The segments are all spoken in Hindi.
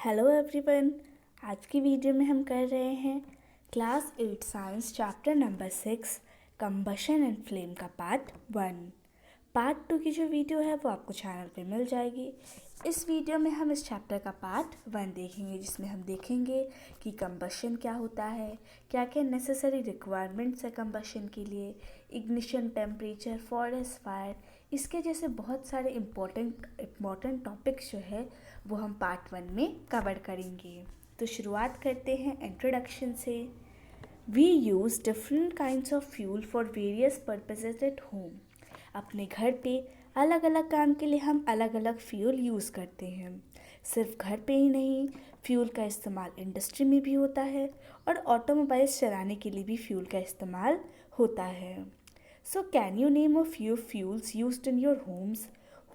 Hello everyone. आज की वीडियो में हम कर रहे हैं class 8 science chapter number 6 combustion and flame का पार्ट 1। पार्ट 2 की जो वीडियो है वो आपको चैनल पे मिल जाएगी। इस वीडियो में हम इस चैप्टर का पार्ट 1 देखेंगे, जिसमें हम देखेंगे कि कंबशन क्या होता है, क्या क्या नेसेसरी रिक्वायरमेंट्स है कंबशन के लिए, इग्निशन, टेम्परेचर, फॉरेस्ट फायर, इसके जैसे बहुत सारे इम्पॉर्टेंट टॉपिक्स जो है वो हम पार्ट 1 में कवर करेंगे। तो शुरुआत करते हैं इंट्रोडक्शन से। We use different kinds of fuel for various purposes at home. अपने घर पे अलग अलग काम के लिए हम अलग अलग फ्यूल यूज़ करते हैं। सिर्फ घर पे ही नहीं, फ्यूल का इस्तेमाल इंडस्ट्री में भी होता है और ऑटोमोबाइल्स चलाने के लिए भी फ्यूल का इस्तेमाल होता है। So can you name a few fuels used in your homes.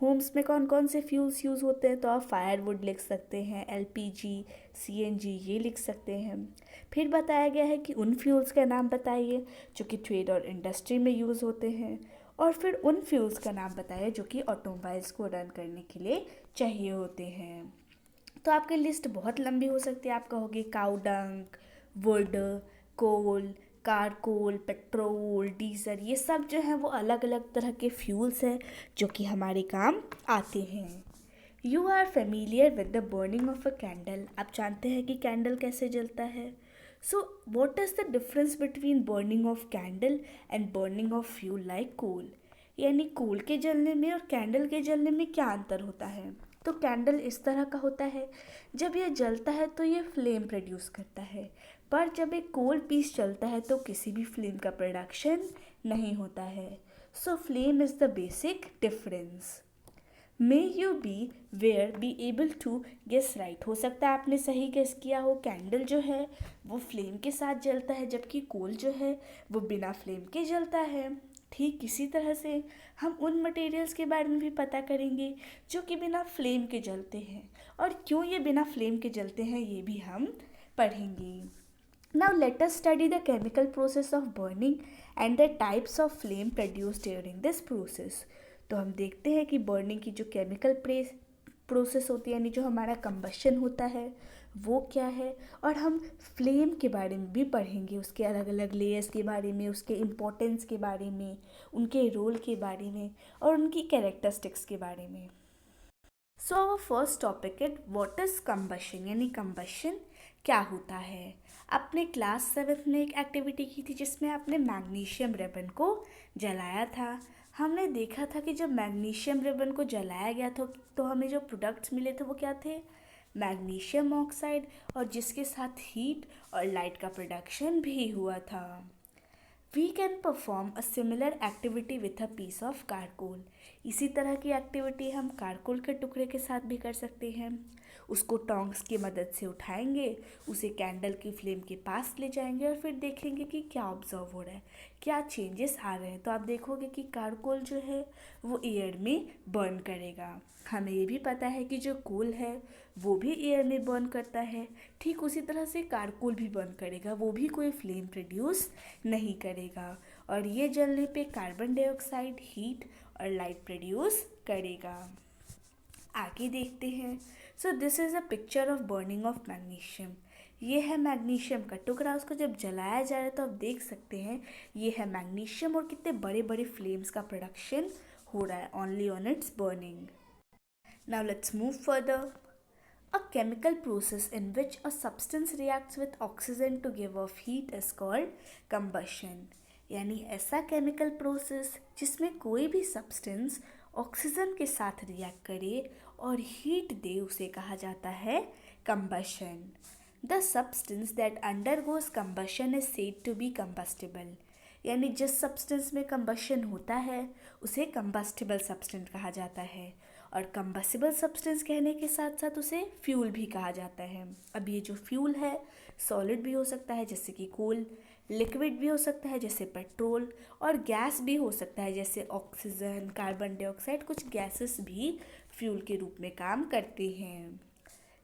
Homes में कौन कौन से फ्यूल्स यूज़ होते हैं, तो आप फायरवुड लिख सकते हैं, एलपीजी, सीएनजी ये लिख सकते हैं। फिर बताया गया है कि उन फ्यूल्स का नाम बताइए जो कि ट्रेड और इंडस्ट्री में यूज़ होते हैं, और फिर उन फ्यूल्स का नाम बताइए जो कि ऑटोमोबाइल्स को रन करने के लिए चाहिए होते हैं। तो आपकी लिस्ट बहुत लंबी हो सकती है। आप कहोगे काऊ डंक, वुड, कोल, कारकोल, पेट्रोल, डीजल, ये सब जो है वो अलग अलग तरह के फ्यूल्स हैं जो कि हमारे काम आते हैं। You are familiar with the burning of a candle. आप जानते हैं कि कैंडल कैसे जलता है। So what is the difference between burning of candle and burning of fuel like coal. यानी कोल के जलने में और कैंडल के जलने में क्या अंतर होता है। तो कैंडल इस तरह का होता है, जब ये जलता है तो ये फ्लेम प्रोड्यूस करता है, पर जब एक कोल पीस चलता है तो किसी भी फ्लेम का प्रोडक्शन नहीं होता है। So flame is the basic difference. May you be where be able to guess right. हो सकता है आपने सही गेस किया हो, कैंडल जो है वो फ्लेम के साथ जलता है जबकि कोल जो है वो बिना फ्लेम के जलता है। ठीक इसी तरह से हम उन मटेरियल्स के बारे में भी पता करेंगे जो कि बिना फ्लेम के जलते हैं, और क्यों ये बिना फ्लेम के जलते हैं ये भी हम पढ़ेंगे। Now let us study the chemical process of burning and the types of flame produced during this process। तो हम देखते हैं कि बर्निंग की जो केमिकल प्रोसेस होती है, यानी जो हमारा कंबशन होता है वो क्या है, और हम फ्लेम के बारे में भी पढ़ेंगे, उसके अलग अलग लेयर्स के बारे में, उसके इम्पोर्टेंस के बारे में, उनके रोल के बारे में और उनकी कैरेक्टरिस्टिक्स के बारे में। So our first topic is what is combustion, यानी कंबशन क्या होता है। आपने क्लास 7 में एक एक्टिविटी की थी जिसमें आपने मैग्नीशियम रिबन को जलाया था। हमने देखा था कि जब मैग्नीशियम रिबन को जलाया गया था तो हमें जो प्रोडक्ट्स मिले थे वो क्या थे, मैग्नीशियम ऑक्साइड, और जिसके साथ हीट और लाइट का प्रोडक्शन भी हुआ था। We can perform a similar activity with a piece of charcoal. इसी तरह की एक्टिविटी हम कारकोल के टुकड़े के साथ भी कर सकते हैं। उसको टोंग्स की मदद से उठाएंगे, उसे कैंडल की फ्लेम के पास ले जाएंगे और फिर देखेंगे कि क्या ऑब्जर्व हो रहा है, क्या चेंजेस आ रहे हैं। तो आप देखोगे कि कारकोल जो है वो एयर में बर्न करेगा। हमें ये भी पता है कि जो कोल है वो भी एयर में बर्न करता है, ठीक उसी तरह से कारकोल भी बर्न करेगा, वो भी कोई फ्लेम प्रोड्यूस नहीं करेगा, और ये जलने पे कार्बन डाइऑक्साइड, हीट और लाइट प्रोड्यूस करेगा। आगे देखते हैं। So this is a picture of burning of magnesium. ये है मैग्नीशियम का टुकड़ा, उसको जब जलाया जा रहा है तो आप देख सकते हैं ये है मैग्नीशियम, और कितने बड़े बड़े फ्लेम्स का प्रोडक्शन हो रहा है only on it's burning. Now let's move further. A chemical process in which a substance reacts with oxygen to give off heat is called combustion। यानी ऐसा केमिकल प्रोसेस जिसमें कोई भी सब्सटेंस ऑक्सीजन के साथ रिएक्ट करे और हीट दे उसे कहा जाता है combustion। The substance that undergoes combustion is said to be combustible। यानी जिस सब्सटेंस में कंबशन होता है उसे कंबस्टिबल सब्सटेंस कहा जाता है, और कंबस्टिबल सब्सटेंस कहने के साथ साथ उसे फ्यूल भी कहा जाता है। अब ये जो फ्यूल है सॉलिड भी हो सकता है जैसे कि कोल, लिक्विड भी हो सकता है जैसे पेट्रोल, और गैस भी हो सकता है जैसे ऑक्सीजन, कार्बन डाइऑक्साइड, कुछ गैसेस भी फ्यूल के रूप में काम करते हैं।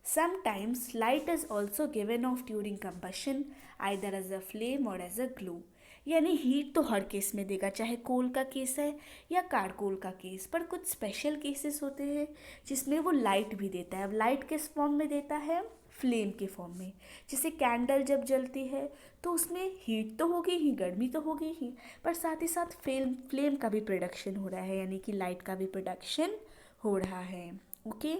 Sometimes light is also given off during combustion either as a flame or as a glue। यानी हीट तो हर केस में देगा, चाहे कोल का केस है या कारकोल का केस। पर कुछ स्पेशल केसेस होते हैं जिसमें वो लाइट भी देता है। अब लाइट किस फॉर्म में देता है? फ्लेम के फॉर्म में। जैसे कैंडल जब जलती है तो उसमें हीट तो होगी ही, गर्मी तो होगी ही, पर साथ ही साथ फ्लेम का भी प्रोडक्शन हो रहा है, यानी कि लाइट का भी प्रोडक्शन हो रहा है। Okay.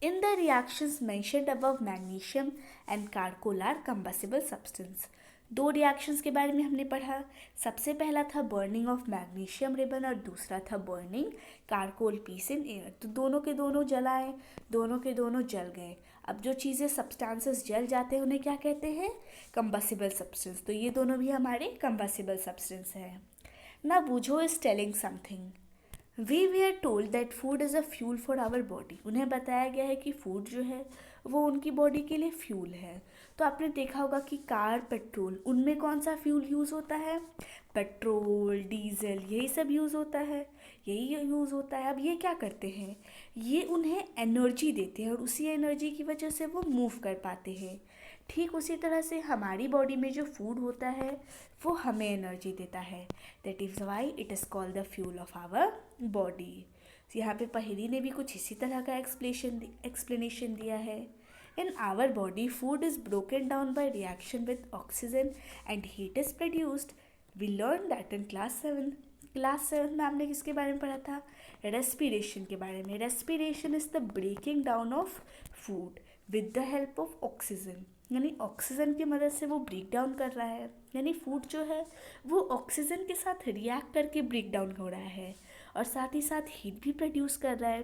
In the reactions mentioned above, magnesium and charcoal are combustible substance। दो रिएक्शंस के बारे में हमने पढ़ा। सबसे पहला था बर्निंग ऑफ मैग्नीशियम रिबन और दूसरा था बर्निंग कारकोल पीस इन एयर। तो दोनों के दोनों जलाए, दोनों के दोनों जल गए। अब जो चीज़ें सब्सटेंसेस जल जाते हैं उन्हें क्या कहते हैं? Combustible substance. तो ये दोनों भी हमारे कंबस्टिबल सब्सटेंस है ना। Boojho is telling something. We are told that food is a fuel for our body. उन्हें बताया गया है कि फूड जो है वो उनकी बॉडी के लिए फ्यूल है। तो आपने देखा होगा कि कार, पेट्रोल, उनमें कौन सा फ्यूल यूज़ होता है? पेट्रोल, डीजल, यही सब यूज़ होता है, यही यूज़ होता है। अब ये क्या करते हैं? ये उन्हें एनर्जी देते हैं और उसी एनर्जी की वजह से वो मूव कर पाते हैं। ठीक उसी तरह से हमारी बॉडी में जो फूड होता है वो हमें एनर्जी देता है। That is why it is called the fuel of our body. यहाँ पे पहेली ने भी कुछ इसी तरह का एक्सप्लेनेशन दिया है। In our body food is broken down by reaction with oxygen and heat is produced. We learn that in class 7। Class 7 में आपने किसके बारे में पढ़ा था? रेस्पिरेशन के बारे में। Respiration is the breaking down of food with the help of oxygen. यानी ऑक्सीजन की मदद से वो ब्रेक डाउन कर रहा है। यानी फूड जो है वो ऑक्सीजन के साथ रिएक्ट करके ब्रेक डाउन हो रहा है और साथ ही साथ हीट भी प्रोड्यूस कर रहा है।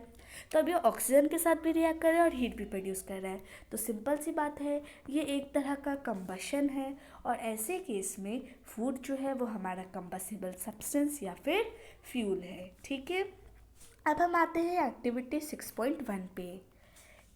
तो अब ये ऑक्सीजन के साथ भी रिएक्ट कर रहा है और हीट भी प्रोड्यूस कर रहा है। तो सिंपल सी बात है, ये एक तरह का कंबशन है और ऐसे केस में फूड जो है वो हमारा कंबस्टिबल सब्सटेंस या फिर फ्यूल है। ठीक है। अब हम आते हैं एक्टिविटी 6.1 पे।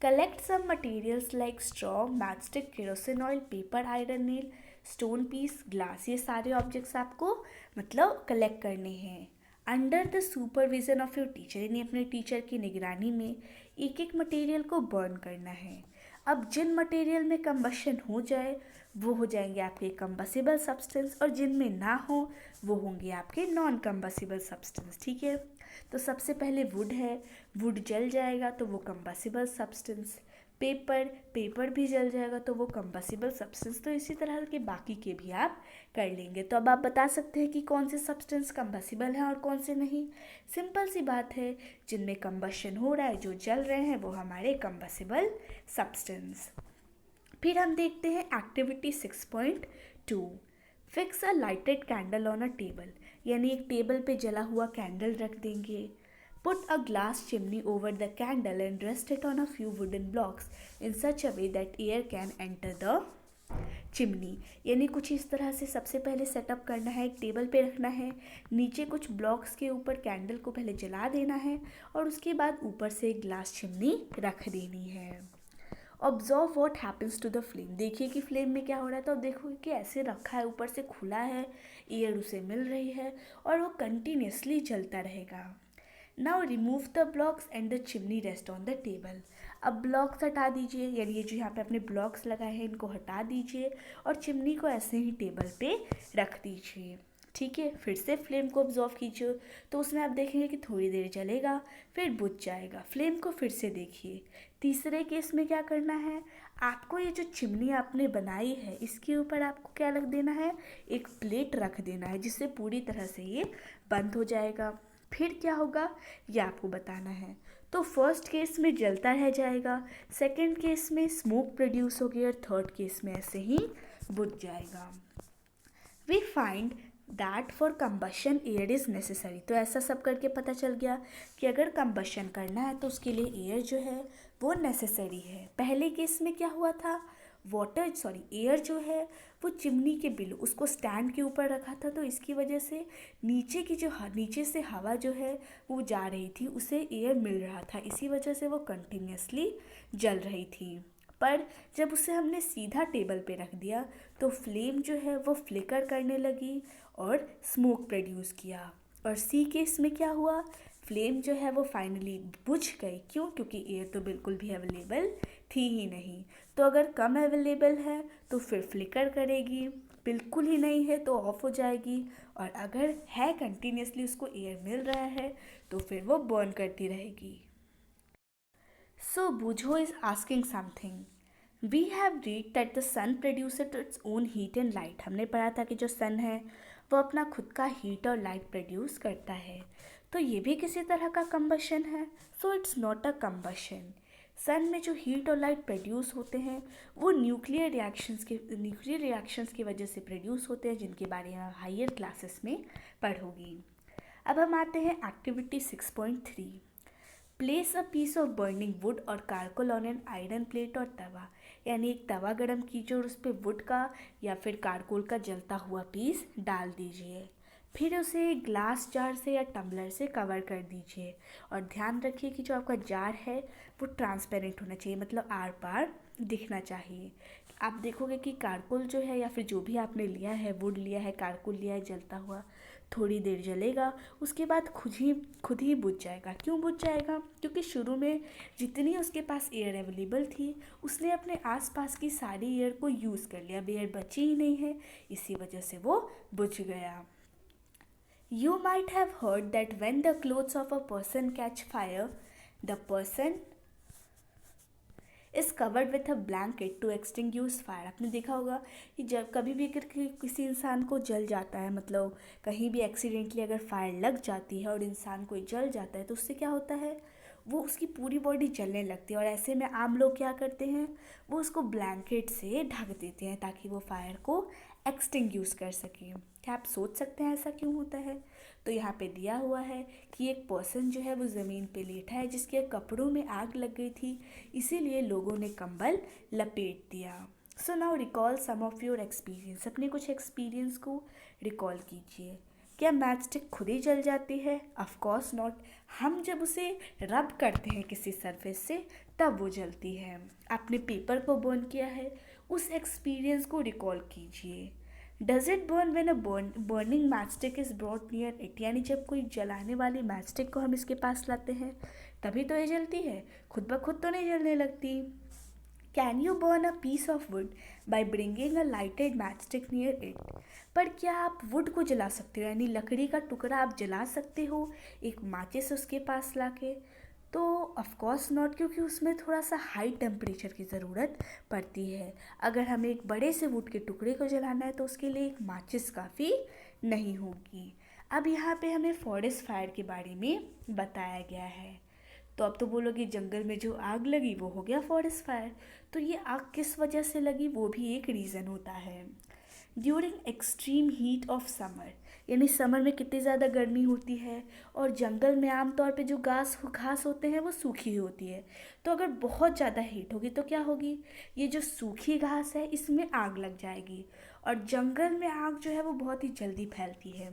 Collect some materials like straw, matchstick, kerosene oil, paper, iron nail, stone piece, glass. ये सारे ऑब्जेक्ट्स आपको मतलब कलेक्ट करने हैं। Under the supervision of your teacher, यानी अपने टीचर की निगरानी में एक एक मटेरियल को बर्न करना है। अब जिन मटेरियल में कंबशन हो जाए वो हो जाएंगे आपके कंबस्टिबल सब्सटेंस और जिनमें ना हो वो होंगे आपके नॉन कंबस्टिबल सब्सटेंस। ठीक है। तो सबसे पहले वुड है, वुड जल जाएगा तो वो कंबस्टिबल सब्सटेंस। पेपर भी जल जाएगा तो वो कंबस्टिबल सब्सटेंस। तो इसी तरह के बाकी के भी आप कर लेंगे। तो अब आप बता सकते हैं कि कौन से सब्सटेंस कंबस्टिबल हैं और कौन से नहीं। सिंपल सी बात है, जिनमें कंबशन हो रहा है, जो जल रहे हैं, वो हमारे कंबस्टिबल सब्सटेंस। फिर हम देखते हैं activity 6.2। Fix a lighted candle on a table. यानी एक टेबल पे जला हुआ कैंडल रख देंगे। Put a glass chimney over the candle and rest it on a few wooden blocks in such a way that air can enter the chimney. यानी कुछ इस तरह से सबसे पहले सेटअप करना है, एक टेबल पे रखना है, नीचे कुछ ब्लॉक्स के ऊपर कैंडल को पहले जला देना है और उसके बाद ऊपर से एक ग्लास चिमनी रख देनी है। Observe what happens to the flame. देखिए कि फ्लेम में क्या हो रहा है। तो अब देखोगे कि ऐसे रखा है, ऊपर से खुला है, एयर उसे मिल रही है और वो कंटिन्यूसली चलता रहेगा। Now remove the blocks and the chimney rest on the table. अब ब्लॉक्स हटा दीजिए, यानी ये जो यहाँ पे आपने ब्लॉक्स लगाए हैं इनको हटा दीजिए और चिमनी को ऐसे ही टेबल पे रख दीजिए। ठीक है। फिर से फ्लेम को ऑब्जर्व कीजिए तो उसमें आप देखेंगे कि थोड़ी देर जलेगा फिर बुझ जाएगा। फ्लेम को फिर से देखिए। तीसरे केस में क्या करना है, आपको ये जो चिमनी आपने बनाई है इसके ऊपर आपको क्या रख देना है, एक प्लेट रख देना है जिससे पूरी तरह से ये बंद हो जाएगा। फिर क्या होगा ये आपको बताना है। तो फर्स्ट केस में जलता रह जाएगा, सेकंड केस में स्मोक प्रोड्यूस होगी और थर्ड केस में ऐसे ही बुझ जाएगा। We find that for combustion air is necessary. तो ऐसा सब करके पता चल गया कि अगर कंबशन करना है तो उसके लिए एयर जो है वो नेसेसरी है। पहले केस में क्या हुआ था, एयर जो है वो चिमनी के बिलो उसको स्टैंड के ऊपर रखा था, तो इसकी वजह से नीचे से हवा जो है वो जा रही थी, उसे एयर मिल रहा था, इसी वजह से वो कंटिन्यूसली जल रही थी। पर जब उसे हमने सीधा टेबल पे रख दिया तो फ्लेम जो है वो फ्लिकर करने लगी और स्मोक प्रोड्यूस किया। और सी केस में क्या हुआ, फ्लेम जो है वो फाइनली बुझ गई। क्यों? क्योंकि एयर तो बिल्कुल भी अवेलेबल थी ही नहीं। तो अगर कम अवेलेबल है तो फिर फ्लिकर करेगी, बिल्कुल ही नहीं है तो ऑफ हो जाएगी, और अगर है कंटिन्यूसली उसको एयर मिल रहा है तो फिर वो बर्न करती रहेगी। So Boojho is asking something. We have read that the sun produces its own heat and light. हमने पढ़ा था कि जो सन है वो अपना खुद का हीट और लाइट प्रोड्यूस करता है, तो ये भी किसी तरह का कंबशन है। So it's not a combustion. Sun में जो हीट और लाइट प्रोड्यूस होते हैं वो न्यूक्लियर रिएक्शंस की वजह से प्रोड्यूस होते हैं, जिनके बारे में हायर क्लासेस में पढ़ोगी। अब हम आते हैं activity 6.3। Place a piece of burning wood और charcoal on an iron plate और तवा। यानी एक तवा गरम कीजिए और उस पर वुड का या फिर कारकोल का जलता हुआ पीस डाल दीजिए। फिर उसे एक ग्लास जार से या टम्बलर से कवर कर दीजिए, और ध्यान रखिए कि जो आपका जार है वो ट्रांसपेरेंट होना चाहिए, मतलब आर पार दिखना चाहिए। आप देखोगे कि कारकोल जो है या फिर जो भी आपने लिया है, वुड लिया है, कारकोल लिया है जलता हुआ, थोड़ी देर जलेगा, उसके बाद खुद ही बुझ जाएगा। क्यों बुझ जाएगा? क्योंकि शुरू में जितनी उसके पास एयर अवेलेबल थी उसने अपने आसपास की सारी एयर को यूज़ कर लिया, अब एयर बची ही नहीं है, इसी वजह से वो बुझ गया। You might have heard that when the clothes of a person catch fire, the person is covered with a blanket to extinguish fire. आपने देखा होगा कि जब कभी भी अगर किसी इंसान को जल जाता है, मतलब कहीं भी एक्सीडेंटली अगर फायर लग जाती है और इंसान को जल जाता है, तो उससे क्या होता है, वो उसकी पूरी बॉडी जलने लगती है, और ऐसे में आम लोग क्या करते हैं, वो उसको ब्लैंकेट से ढक देते हैं ताकि वो फायर को एक्सटिंग्विश कर सकें। क्या आप सोच सकते हैं ऐसा क्यों होता है? तो यहाँ पे दिया हुआ है कि एक पर्सन जो है वो ज़मीन पे लेटा है जिसके कपड़ों में आग लग गई थी, इसीलिए लोगों ने कंबल लपेट दिया। So now recall some of your experience. अपने कुछ एक्सपीरियंस को रिकॉल कीजिए। क्या मैच स्टिक खुद ही जल जाती है? Of course not. हम जब उसे रब करते हैं किसी सरफेस से तब वो जलती है। आपने पेपर को बर्न किया है, उस एक्सपीरियंस को रिकॉल कीजिए। Does it burn when a burning match stick is brought near it. यानी जब कोई जलाने वाली मैच स्टिक को हम इसके पास लाते हैं तभी तो ये जलती है, खुद ब खुद तो नहीं जलने लगती। Can you burn a piece of wood by bringing a lighted match stick near it. पर क्या आप वुड को जला सकते हो, यानी लकड़ी का टुकड़ा आप जला सकते हो एक माचिस उसके पास लाके? तो ऑफ कोर्स नॉट, क्योंकि उसमें थोड़ा सा हाई टेम्परेचर की ज़रूरत पड़ती है। अगर हमें एक बड़े से वुड के टुकड़े को जलाना है तो उसके लिए एक माचिस काफ़ी नहीं होगी। अब यहाँ पे हमें फॉरेस्ट फायर के बारे में बताया गया है। तो अब तो बोलोगे जंगल में जो आग लगी वो हो गया फॉरेस्ट फायर। तो ये आग किस वजह से लगी, वो भी एक रीज़न होता है। During extreme heat of summer, यानी समर में कितनी ज़्यादा गर्मी होती है और जंगल में आमतौर पे जो घास होते हैं वो सूखी होती है, तो अगर बहुत ज़्यादा हीट होगी तो क्या होगी, ये जो सूखी घास है इसमें आग लग जाएगी, और जंगल में आग जो है वो बहुत ही जल्दी फैलती है,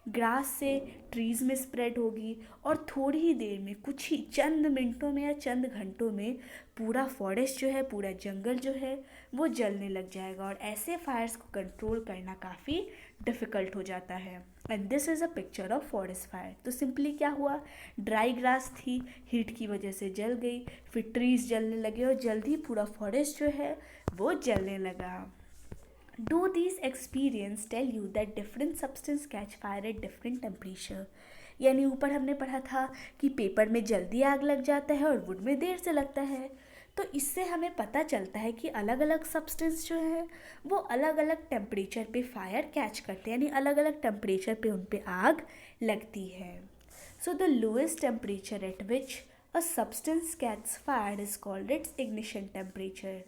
ग्रास से ट्रीज़ में स्प्रेड होगी, और थोड़ी ही देर में, कुछ ही चंद मिनटों में या चंद घंटों में पूरा फॉरेस्ट जो है, पूरा जंगल जो है वो जलने लग जाएगा, और ऐसे फायर्स को कंट्रोल करना काफ़ी डिफ़िकल्ट हो जाता है। And this is a picture of forest fire. तो सिंपली क्या हुआ, ड्राई ग्रास थी, हीट की वजह से जल गई, फिर ट्रीज़ जलने लगे और जल्दी पूरा फॉरेस्ट जो है वो जलने लगा। Do these experience tell you that different substance catch fire at different temperature? यानी ऊपर हमने पढ़ा था कि पेपर में जल्दी आग लग जाता है और वुड में देर से लगता है, तो इससे हमें पता चलता है कि अलग अलग सब्सटेंस जो है वो अलग अलग टेम्परेचर पे फायर कैच करते हैं, यानी अलग अलग टेम्परेचर पे उन पे आग लगती है। So the lowest temperature at which a substance catch fire is called its ignition temperature.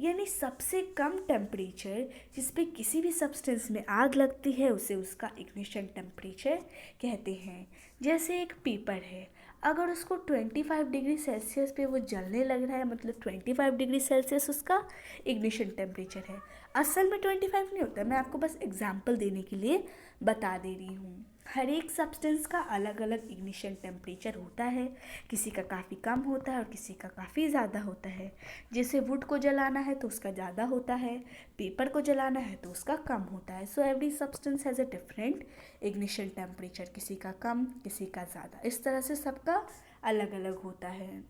यानी सबसे कम टेम्परेचर जिस पे किसी भी सब्सटेंस में आग लगती है उसे उसका इग्निशन टेम्परेचर कहते हैं। जैसे एक पेपर है, अगर उसको 25 डिग्री सेल्सियस पे वो जलने लग रहा है, मतलब 25 डिग्री सेल्सियस उसका इग्निशन टेम्परेचर है। असल में 25 नहीं होता, मैं आपको बस एग्जांपल देने के लिए बता दे रही हूँ। हर एक सब्सटेंस का अलग अलग इग्निशन टेम्परेचर होता है, किसी का काफ़ी कम होता है और किसी का काफ़ी ज़्यादा होता है। जैसे वुड को जलाना है तो उसका ज़्यादा होता है, पेपर को जलाना है तो उसका कम होता है। So every substance has a different ignition temperature, किसी का कम किसी का ज़्यादा, इस तरह से सबका अलग अलग होता है।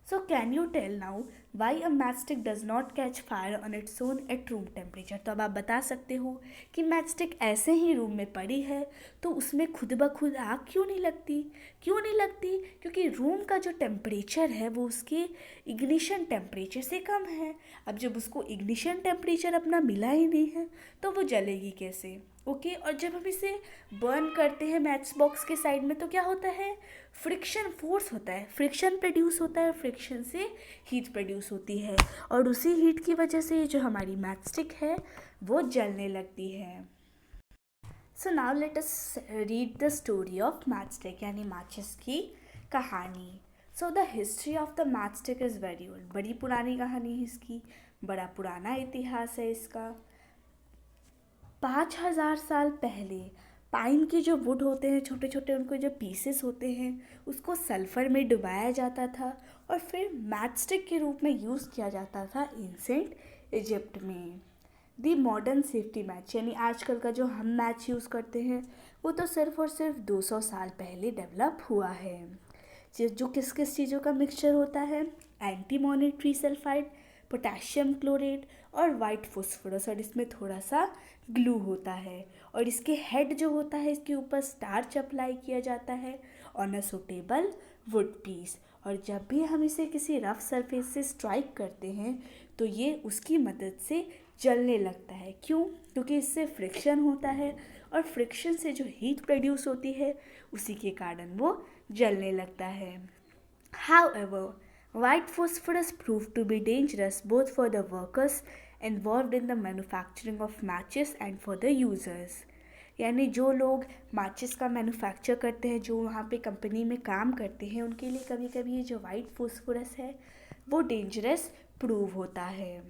So can you tell now why a matchstick does not catch fire on its own at room temperature? तो अब आप बता सकते हो कि मैचस्टिक ऐसे ही रूम में पड़ी है तो उसमें खुद ब खुद आग क्यों नहीं लगती? क्यों नहीं लगती? क्योंकि रूम का जो टेम्परेचर है वो उसके इग्निशन टेम्परेचर से कम है। अब जब उसको इग्निशन टेम्परेचर अपना मिला ही नहीं है तो वो जलेगी कैसे? ओके और जब हम इसे बर्न करते हैं मैच बॉक्स के साइड में तो क्या होता है? फ्रिक्शन फोर्स होता है, फ्रिक्शन प्रोड्यूस होता है, फ्रिक्शन से हीट प्रोड्यूस होती है और उसी हीट की वजह से जो हमारी मैचस्टिक है वो जलने लगती है। So now let us read the story of matchstick यानी माचिस की कहानी। So the history of the matchstick is very old, बड़ी पुरानी कहानी है इसकी, बड़ा पुराना इतिहास है इसका। 5,000 साल पहले पाइन के जो वुड होते हैं छोटे छोटे उनको जो पीसेस होते हैं उसको सल्फ़र में डुबाया जाता था और फिर मैचस्टिक के रूप में यूज़ किया जाता था एंसेंट इजिप्ट में। दी मॉडर्न सेफ्टी मैच यानी आजकल का जो हम मैच यूज़ करते हैं वो तो सिर्फ और सिर्फ 200 साल पहले डेवलप हुआ है। जो किस किस चीज़ों का मिक्सचर होता है? Antimony tree sulphide, potassium chlorate और वाइट फॉस्फोरस और इसमें थोड़ा सा ग्लू होता है और इसके हेड जो होता है इसके ऊपर स्टार्च अप्लाई किया जाता है on a suitable wood piece और जब भी हम इसे किसी रफ सरफेस से स्ट्राइक करते हैं तो ये उसकी मदद से जलने लगता है। क्यों? क्योंकि इससे फ्रिक्शन होता है और फ्रिक्शन से जो हीट प्रोड्यूस होती है उसी के कारण वो जलने लगता है। However, white phosphorus proved to be dangerous both for the workers involved in the manufacturing of matches and for the users. यानी जो लोग माचिस का मैन्युफैक्चर करते हैं, जो वहाँ पे कंपनी में काम करते हैं, उनके लिए कभी कभी ये जो वाइट फॉस्फोरस है वो डेंजरस प्रूव होता है।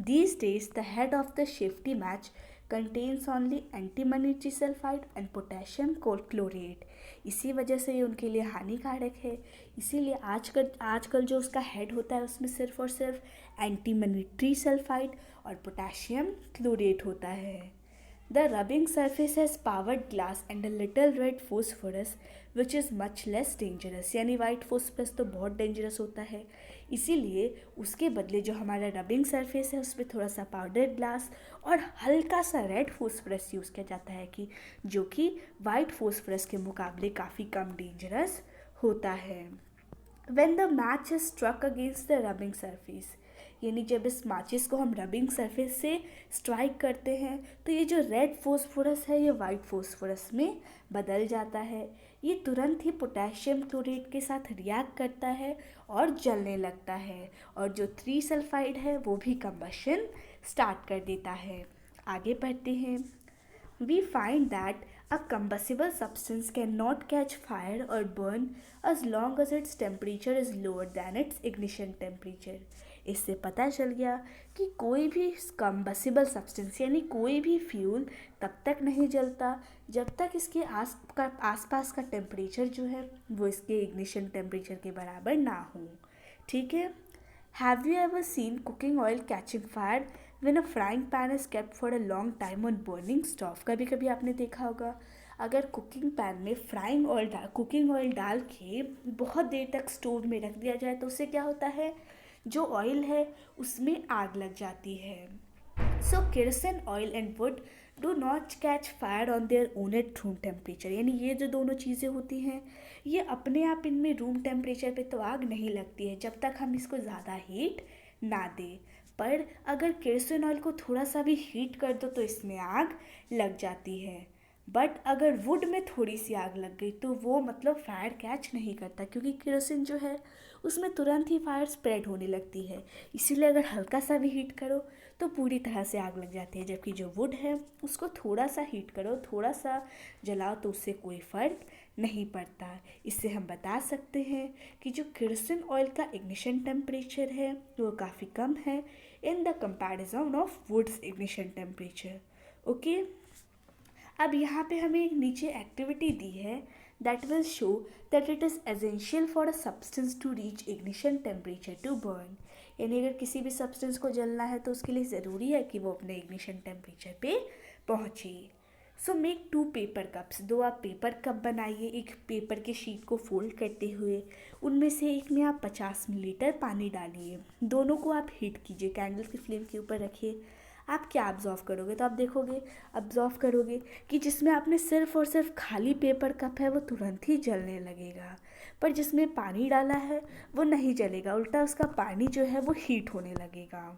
These days, the head of the safety match contains only antimony trisulfide and potassium chlorate. इसी वजह से ये उनके लिए हानिकारक है। इसीलिए आजकल जो उसका हेड होता है उसमें सिर्फ और सिर्फ एंटीमनी ट्रीसल्फाइड और पोटेशियम क्लोरेट होता है। The rubbing surface has powered glass and a little red phosphorus which is much less dangerous। यानी वाइट फॉस्फोरस तो बहुत डेंजरस होता है, इसीलिए उसके बदले जो हमारा रबिंग सरफेस है उसमें थोड़ा सा पाउडर्ड ग्लास और हल्का सा रेड फॉस्फोरस यूज़ किया जाता है कि जो कि वाइट फॉस्फोरस के मुकाबले काफ़ी कम डेंजरस होता है। When the match is struck against the rubbing surface, यानी जब इस माचिस को हम रबिंग सरफेस से स्ट्राइक करते हैं तो ये जो रेड फॉस्फोरस है ये वाइट फॉस्फोरस में बदल जाता है। ये तुरंत ही पोटेशियम क्लोरेट के साथ रिएक्ट करता है और जलने लगता है और जो 3 सल्फाइड है वो भी कंबशन स्टार्ट कर देता है। आगे बढ़ते हैं। We find that a combustible substance cannot catch fire or burn as long as its temperature is lower than its ignition temperature। इससे पता चल गया कि कोई भी कंबस्टिबल सब्सटेंस यानी कोई भी फ्यूल तब तक नहीं जलता जब तक इसके आसपास का टेम्परेचर जो है वो इसके इग्निशन टेम्परेचर के बराबर ना हो। ठीक है। Have you ever seen cooking oil catching fire when a frying pan is kept for a long time on burning stove? कभी कभी आपने देखा होगा अगर कुकिंग पैन में कुकिंग ऑयल डाल के बहुत देर तक स्टोव में रख दिया जाए तो उससे क्या होता है? जो ऑयल है उसमें आग लग जाती है। So kerosene oil and wood do not catch fire on their own at room temperature. यानी ये जो दोनों चीज़ें होती हैं ये अपने आप इनमें रूम टेम्परेचर पे तो आग नहीं लगती है जब तक हम इसको ज़्यादा हीट ना दें, पर अगर केरोसिन ऑयल को थोड़ा सा भी हीट कर दो तो इसमें आग लग जाती है। बट अगर वुड में थोड़ी सी आग लग गई तो वो मतलब फायर कैच नहीं करता क्योंकि केरोसिन जो है उसमें तुरंत ही फायर स्प्रेड होने लगती है, इसीलिए अगर हल्का सा भी हीट करो तो पूरी तरह से आग लग जाती है। जबकि जो वुड है उसको थोड़ा सा हीट करो, थोड़ा सा जलाओ तो उससे कोई फ़र्क नहीं पड़ता। इससे हम बता सकते हैं कि जो केरोसिन ऑयल का इग्निशन टेम्परेचर है वो काफ़ी कम है in the comparison of wood's ignition temperature. Okay, अब यहाँ पे हमें एक नीचे एक्टिविटी दी है that will show that it is essential for a substance to reach ignition temperature to burn। यानी अगर किसी भी सब्सटेंस को जलना है तो उसके लिए ज़रूरी है कि वो अपने इग्निशन टेम्परेचर पे पहुँचे। So make 2 paper cups. 2 आप पेपर कप बनाइए, एक पेपर के शीट को फोल्ड करते हुए उनमें से एक में आप 50 मिलीलीटर पानी डालिए। दोनों को आप हीट कीजिए, कैंडल की फ्लेम के ऊपर रखिए। आप क्या ऑब्जर्व करोगे, तो आप देखोगे, ऑब्जर्व करोगे कि जिसमें आपने सिर्फ और सिर्फ खाली पेपर कप है वो तुरंत ही जलने लगेगा, पर जिसमें पानी डाला है वो नहीं जलेगा, उल्टा उसका पानी जो है वो हीट होने लगेगा।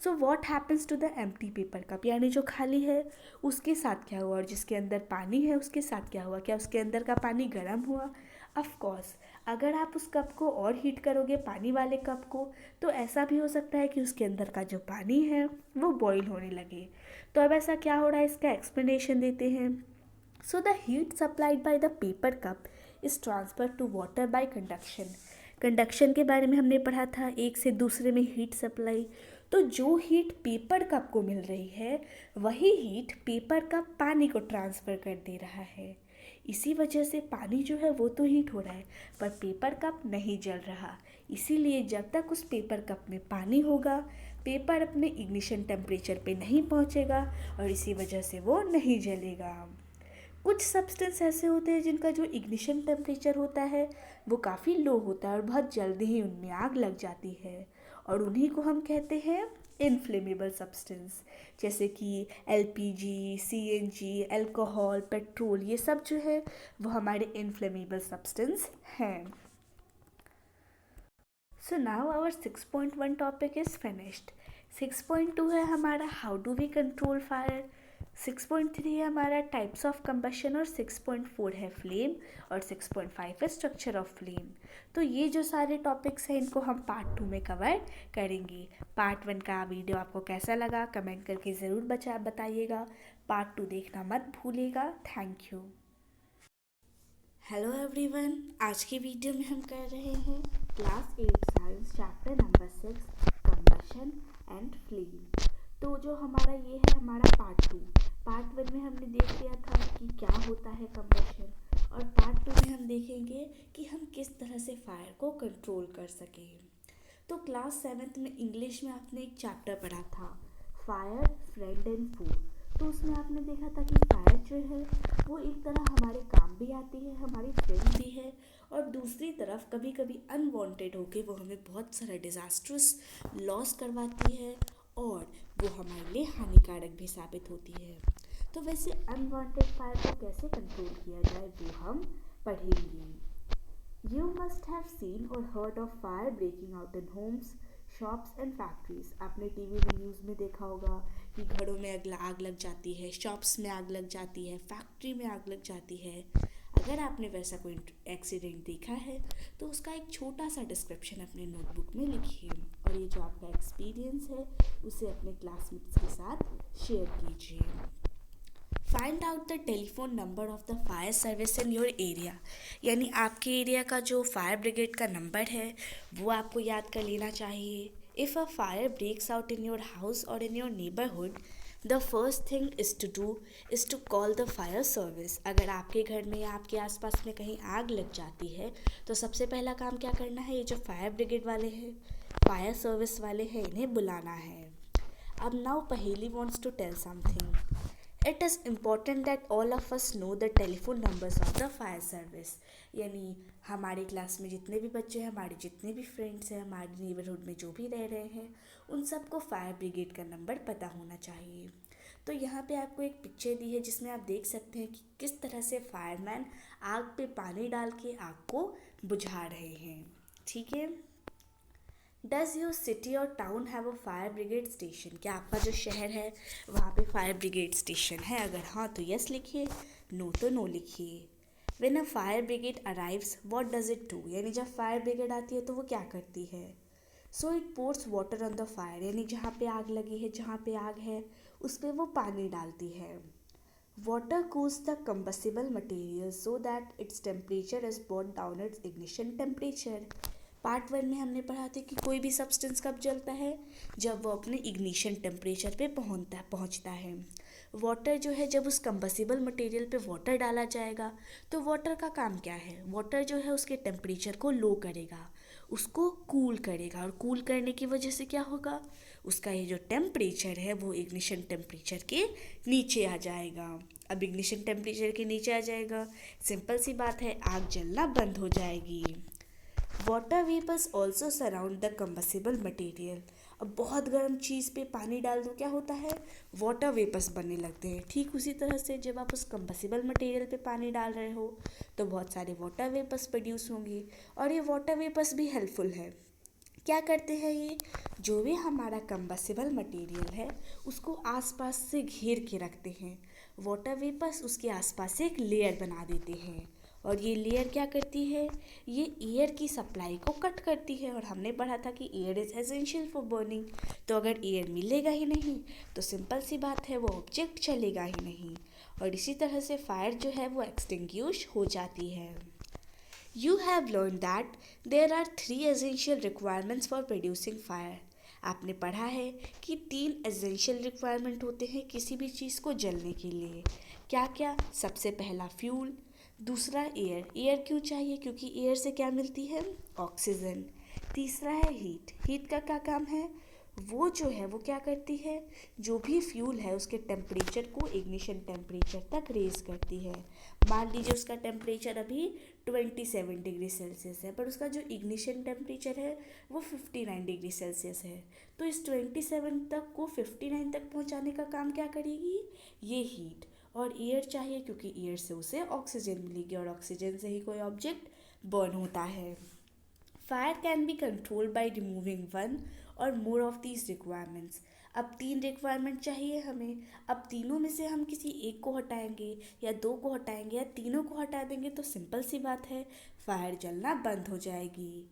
So what happens to the empty paper cup, यानी जो खाली है उसके साथ क्या हुआ, और जिसके अंदर पानी है उसके साथ क्या हुआ, क्या उसके अंदर का पानी गर्म हुआ? ऑफ कोर्स, अगर आप उस कप को और हीट करोगे, पानी वाले कप को, तो ऐसा भी हो सकता है कि उसके अंदर का जो पानी है वो बॉईल होने लगे। तो अब ऐसा क्या हो रहा है, इसका एक्सप्लेनेशन देते हैं। So the heat supplied by the paper cup is transfer to water by conduction. Conduction के बारे में हमने पढ़ा था, एक से दूसरे में हीट सप्लाई। तो जो हीट पेपर कप को मिल रही है वही हीट पेपर कप पानी को ट्रांसफ़र कर दे रहा है। इसी वजह से पानी जो है वो तो हीट हो रहा है, पर पेपर कप नहीं जल रहा। इसीलिए जब तक उस पेपर कप में पानी होगा, पेपर अपने इग्निशन टेम्परेचर पे नहीं पहुंचेगा, और इसी वजह से वो नहीं जलेगा। कुछ सब्सटेंस ऐसे होते हैं जिनका जो इग्निशन टेम्परेचर होता है वो काफ़ी लो होता है और बहुत जल्दी ही उनमें आग लग जाती है, और उन्हीं को हम कहते हैं इनफ्लेमेबल सब्सटेंस। जैसे कि एलपीजी, सीएनजी, अल्कोहल, पेट्रोल, ये सब जो है वो हमारे इनफ्लेमेबल सब्सटेंस हैं। So now our 6.1 topic is finished. 6.2 है हमारा how do we control fire. 6.3 है हमारा टाइप्स ऑफ कंबशन, और 6.4 है फ्लेम, और 6.5 है स्ट्रक्चर ऑफ फ्लेम। तो ये जो सारे टॉपिक्स हैं इनको हम पार्ट 2 में कवर करेंगे। पार्ट 1 का वीडियो आपको कैसा लगा कमेंट करके ज़रूर बताइएगा। पार्ट 2 देखना मत भूलिएगा। Thank you. हेलो एवरीवन, आज की वीडियो में हम कर रहे हैं class 8 science chapter number 6 combustion and flame. तो जो हमारा ये है हमारा पार्ट 2। पार्ट 1 में हमने देख लिया था कि क्या होता है कंबशन, और पार्ट 2 में हम देखेंगे कि हम किस तरह से फायर को कंट्रोल कर सकें। तो क्लास 7th में इंग्लिश में आपने एक चैप्टर पढ़ा था, फायर फ्रेंड एंड फू। तो उसमें आपने देखा था कि फायर जो है वो एक तरह हमारे काम भी आती है, हमारी फ्रेंड भी है, और दूसरी तरफ कभी कभी अनवांटेड होके वो हमें बहुत सारा डिज़ास्ट्रस लॉस करवाती है, और वो हमारे लिए हानिकारक भी साबित होती है। तो वैसे अनवांटेड फायर को कैसे कंट्रोल किया जाए वो हम पढ़ेंगे। You must have seen or heard of fire breaking out in homes, shops and factories. आपने टीवी में न्यूज़ में देखा होगा कि घरों में आग लग जाती है, शॉप्स में आग लग जाती है, फैक्ट्री में आग लग जाती है। अगर आपने वैसा कोई एक्सीडेंट देखा है तो उसका एक छोटा सा डिस्क्रिप्शन अपने नोटबुक में लिखिए, और ये जो आपका एक्सपीरियंस है उसे अपने क्लासमेट्स के साथ शेयर कीजिए। Find out the telephone number of the fire service in your area, यानी आपके एरिया का जो फायर ब्रिगेड का नंबर है वो आपको याद कर लेना चाहिए। If a fire breaks out in your house or in your neighbourhood, the first thing is to call the fire service. अगर आपके घर में या आपके आसपास में कहीं आग लग जाती है तो सबसे पहला काम क्या करना है, ये जो फायर ब्रिगेड वाले हैं, फायर सर्विस वाले हैं, इन्हें बुलाना है। अब now Paheli wants to tell something. It is important that all of us know the telephone numbers of the fire service, यानी हमारे क्लास में जितने भी बच्चे हैं, हमारे जितने भी फ्रेंड्स हैं, हमारे नेबरहुड में जो भी रह रहे हैं, उन सबको फायर ब्रिगेड का नंबर पता होना चाहिए। तो यहाँ पे आपको एक पिक्चर दी है जिसमें आप देख सकते हैं कि किस तरह से फायरमैन आग पे पानी डाल के आग को बुझा रहे हैं। ठीक है। डज़ योर सिटी और town have a fire brigade station, क्या आपका जो शहर है वहाँ पे फायर ब्रिगेड स्टेशन है? अगर हाँ तो यस लिखिए, नो तो नो लिखिए। When a fire brigade arrives what does it do, यानी जब फायर ब्रिगेड आती है तो वो क्या करती है? So it pores water on the fire, यानी जहाँ पे आग लगी है, जहाँ पे आग है उस पर वो पानी डालती है। Water cools the combustible material so that its temperature is brought down its ignition temperature. Part 1 में हमने पढ़ा था कि कोई भी सब्सटेंस कब जलता है, जब वो अपने इग्निशन टेम्परेचर पे पहुंचता है। वाटर जो है, जब उस कंबसिबल मटेरियल पे वाटर डाला जाएगा तो वाटर का काम क्या है, वाटर जो है उसके टेम्परेचर को लो करेगा, उसको कूल करेगा, और कूल करने की वजह से क्या होगा, उसका ये जो टेम्परेचर है वो इग्निशन टेम्परेचर के नीचे आ जाएगा। अब इग्निशन टेम्परेचर के नीचे आ जाएगा, सिंपल सी बात है, आग जलना बंद हो जाएगी। Water vapours also surround the combustible material. अब बहुत गर्म चीज़ पे पानी डाल दो, क्या होता है, वाटर वेपर्स बनने लगते हैं। ठीक उसी तरह से जब आप उस कंबसिबल मटेरियल पे पानी डाल रहे हो तो बहुत सारे वाटर वेपर्स प्रोड्यूस होंगे, और ये वाटर वेपर्स भी हेल्पफुल है। क्या करते हैं ये, जो भी हमारा कंबसिबल मटेरियल है उसको आसपास से घेर के रखते हैं। वाटर वेपर्स उसके आसपास से एक लेयर बना देते हैं, और ये लेयर क्या करती है, ये एयर की सप्लाई को कट करती है। और हमने पढ़ा था कि air is essential for burning, तो अगर एयर मिलेगा ही नहीं तो सिंपल सी बात है वो ऑब्जेक्ट चलेगा ही नहीं, और इसी तरह से फायर जो है वो एक्सटिंग्विश हो जाती है। You have learned that there are three essential requirements for producing fire. आपने पढ़ा है कि 3 एसेंशियल रिक्वायरमेंट होते हैं किसी भी चीज़ को जलने के लिए। क्या क्या, सबसे पहला फ्यूल, दूसरा एयर, एयर क्यों चाहिए, क्योंकि एयर से क्या मिलती है, ऑक्सीजन। तीसरा है हीट, हीट का क्या काम है, वो जो है वो क्या करती है, जो भी फ्यूल है उसके टेम्परेचर को इग्निशन टेम्परेचर तक रेज करती है। मान लीजिए उसका टेम्परेचर अभी 27 डिग्री सेल्सियस है, पर उसका जो इग्निशन टेम्परेचर है वो 59 डिग्री सेल्सियस है, तो इस 27 तक को 59 तक पहुंचाने का काम क्या करेगी, ये हीट। और एयर चाहिए क्योंकि एयर से उसे ऑक्सीजन मिलेगी, और ऑक्सीजन से ही कोई ऑब्जेक्ट बर्न होता है। Fire can be controlled by removing one और मोर ऑफ दीज रिक्वायरमेंट्स। अब 3 रिक्वायरमेंट चाहिए हमें, अब तीनों में से हम किसी एक को हटाएंगे या 2 को हटाएंगे या तीनों को हटा देंगे तो सिंपल सी बात है, फायर जलना बंद हो जाएगी।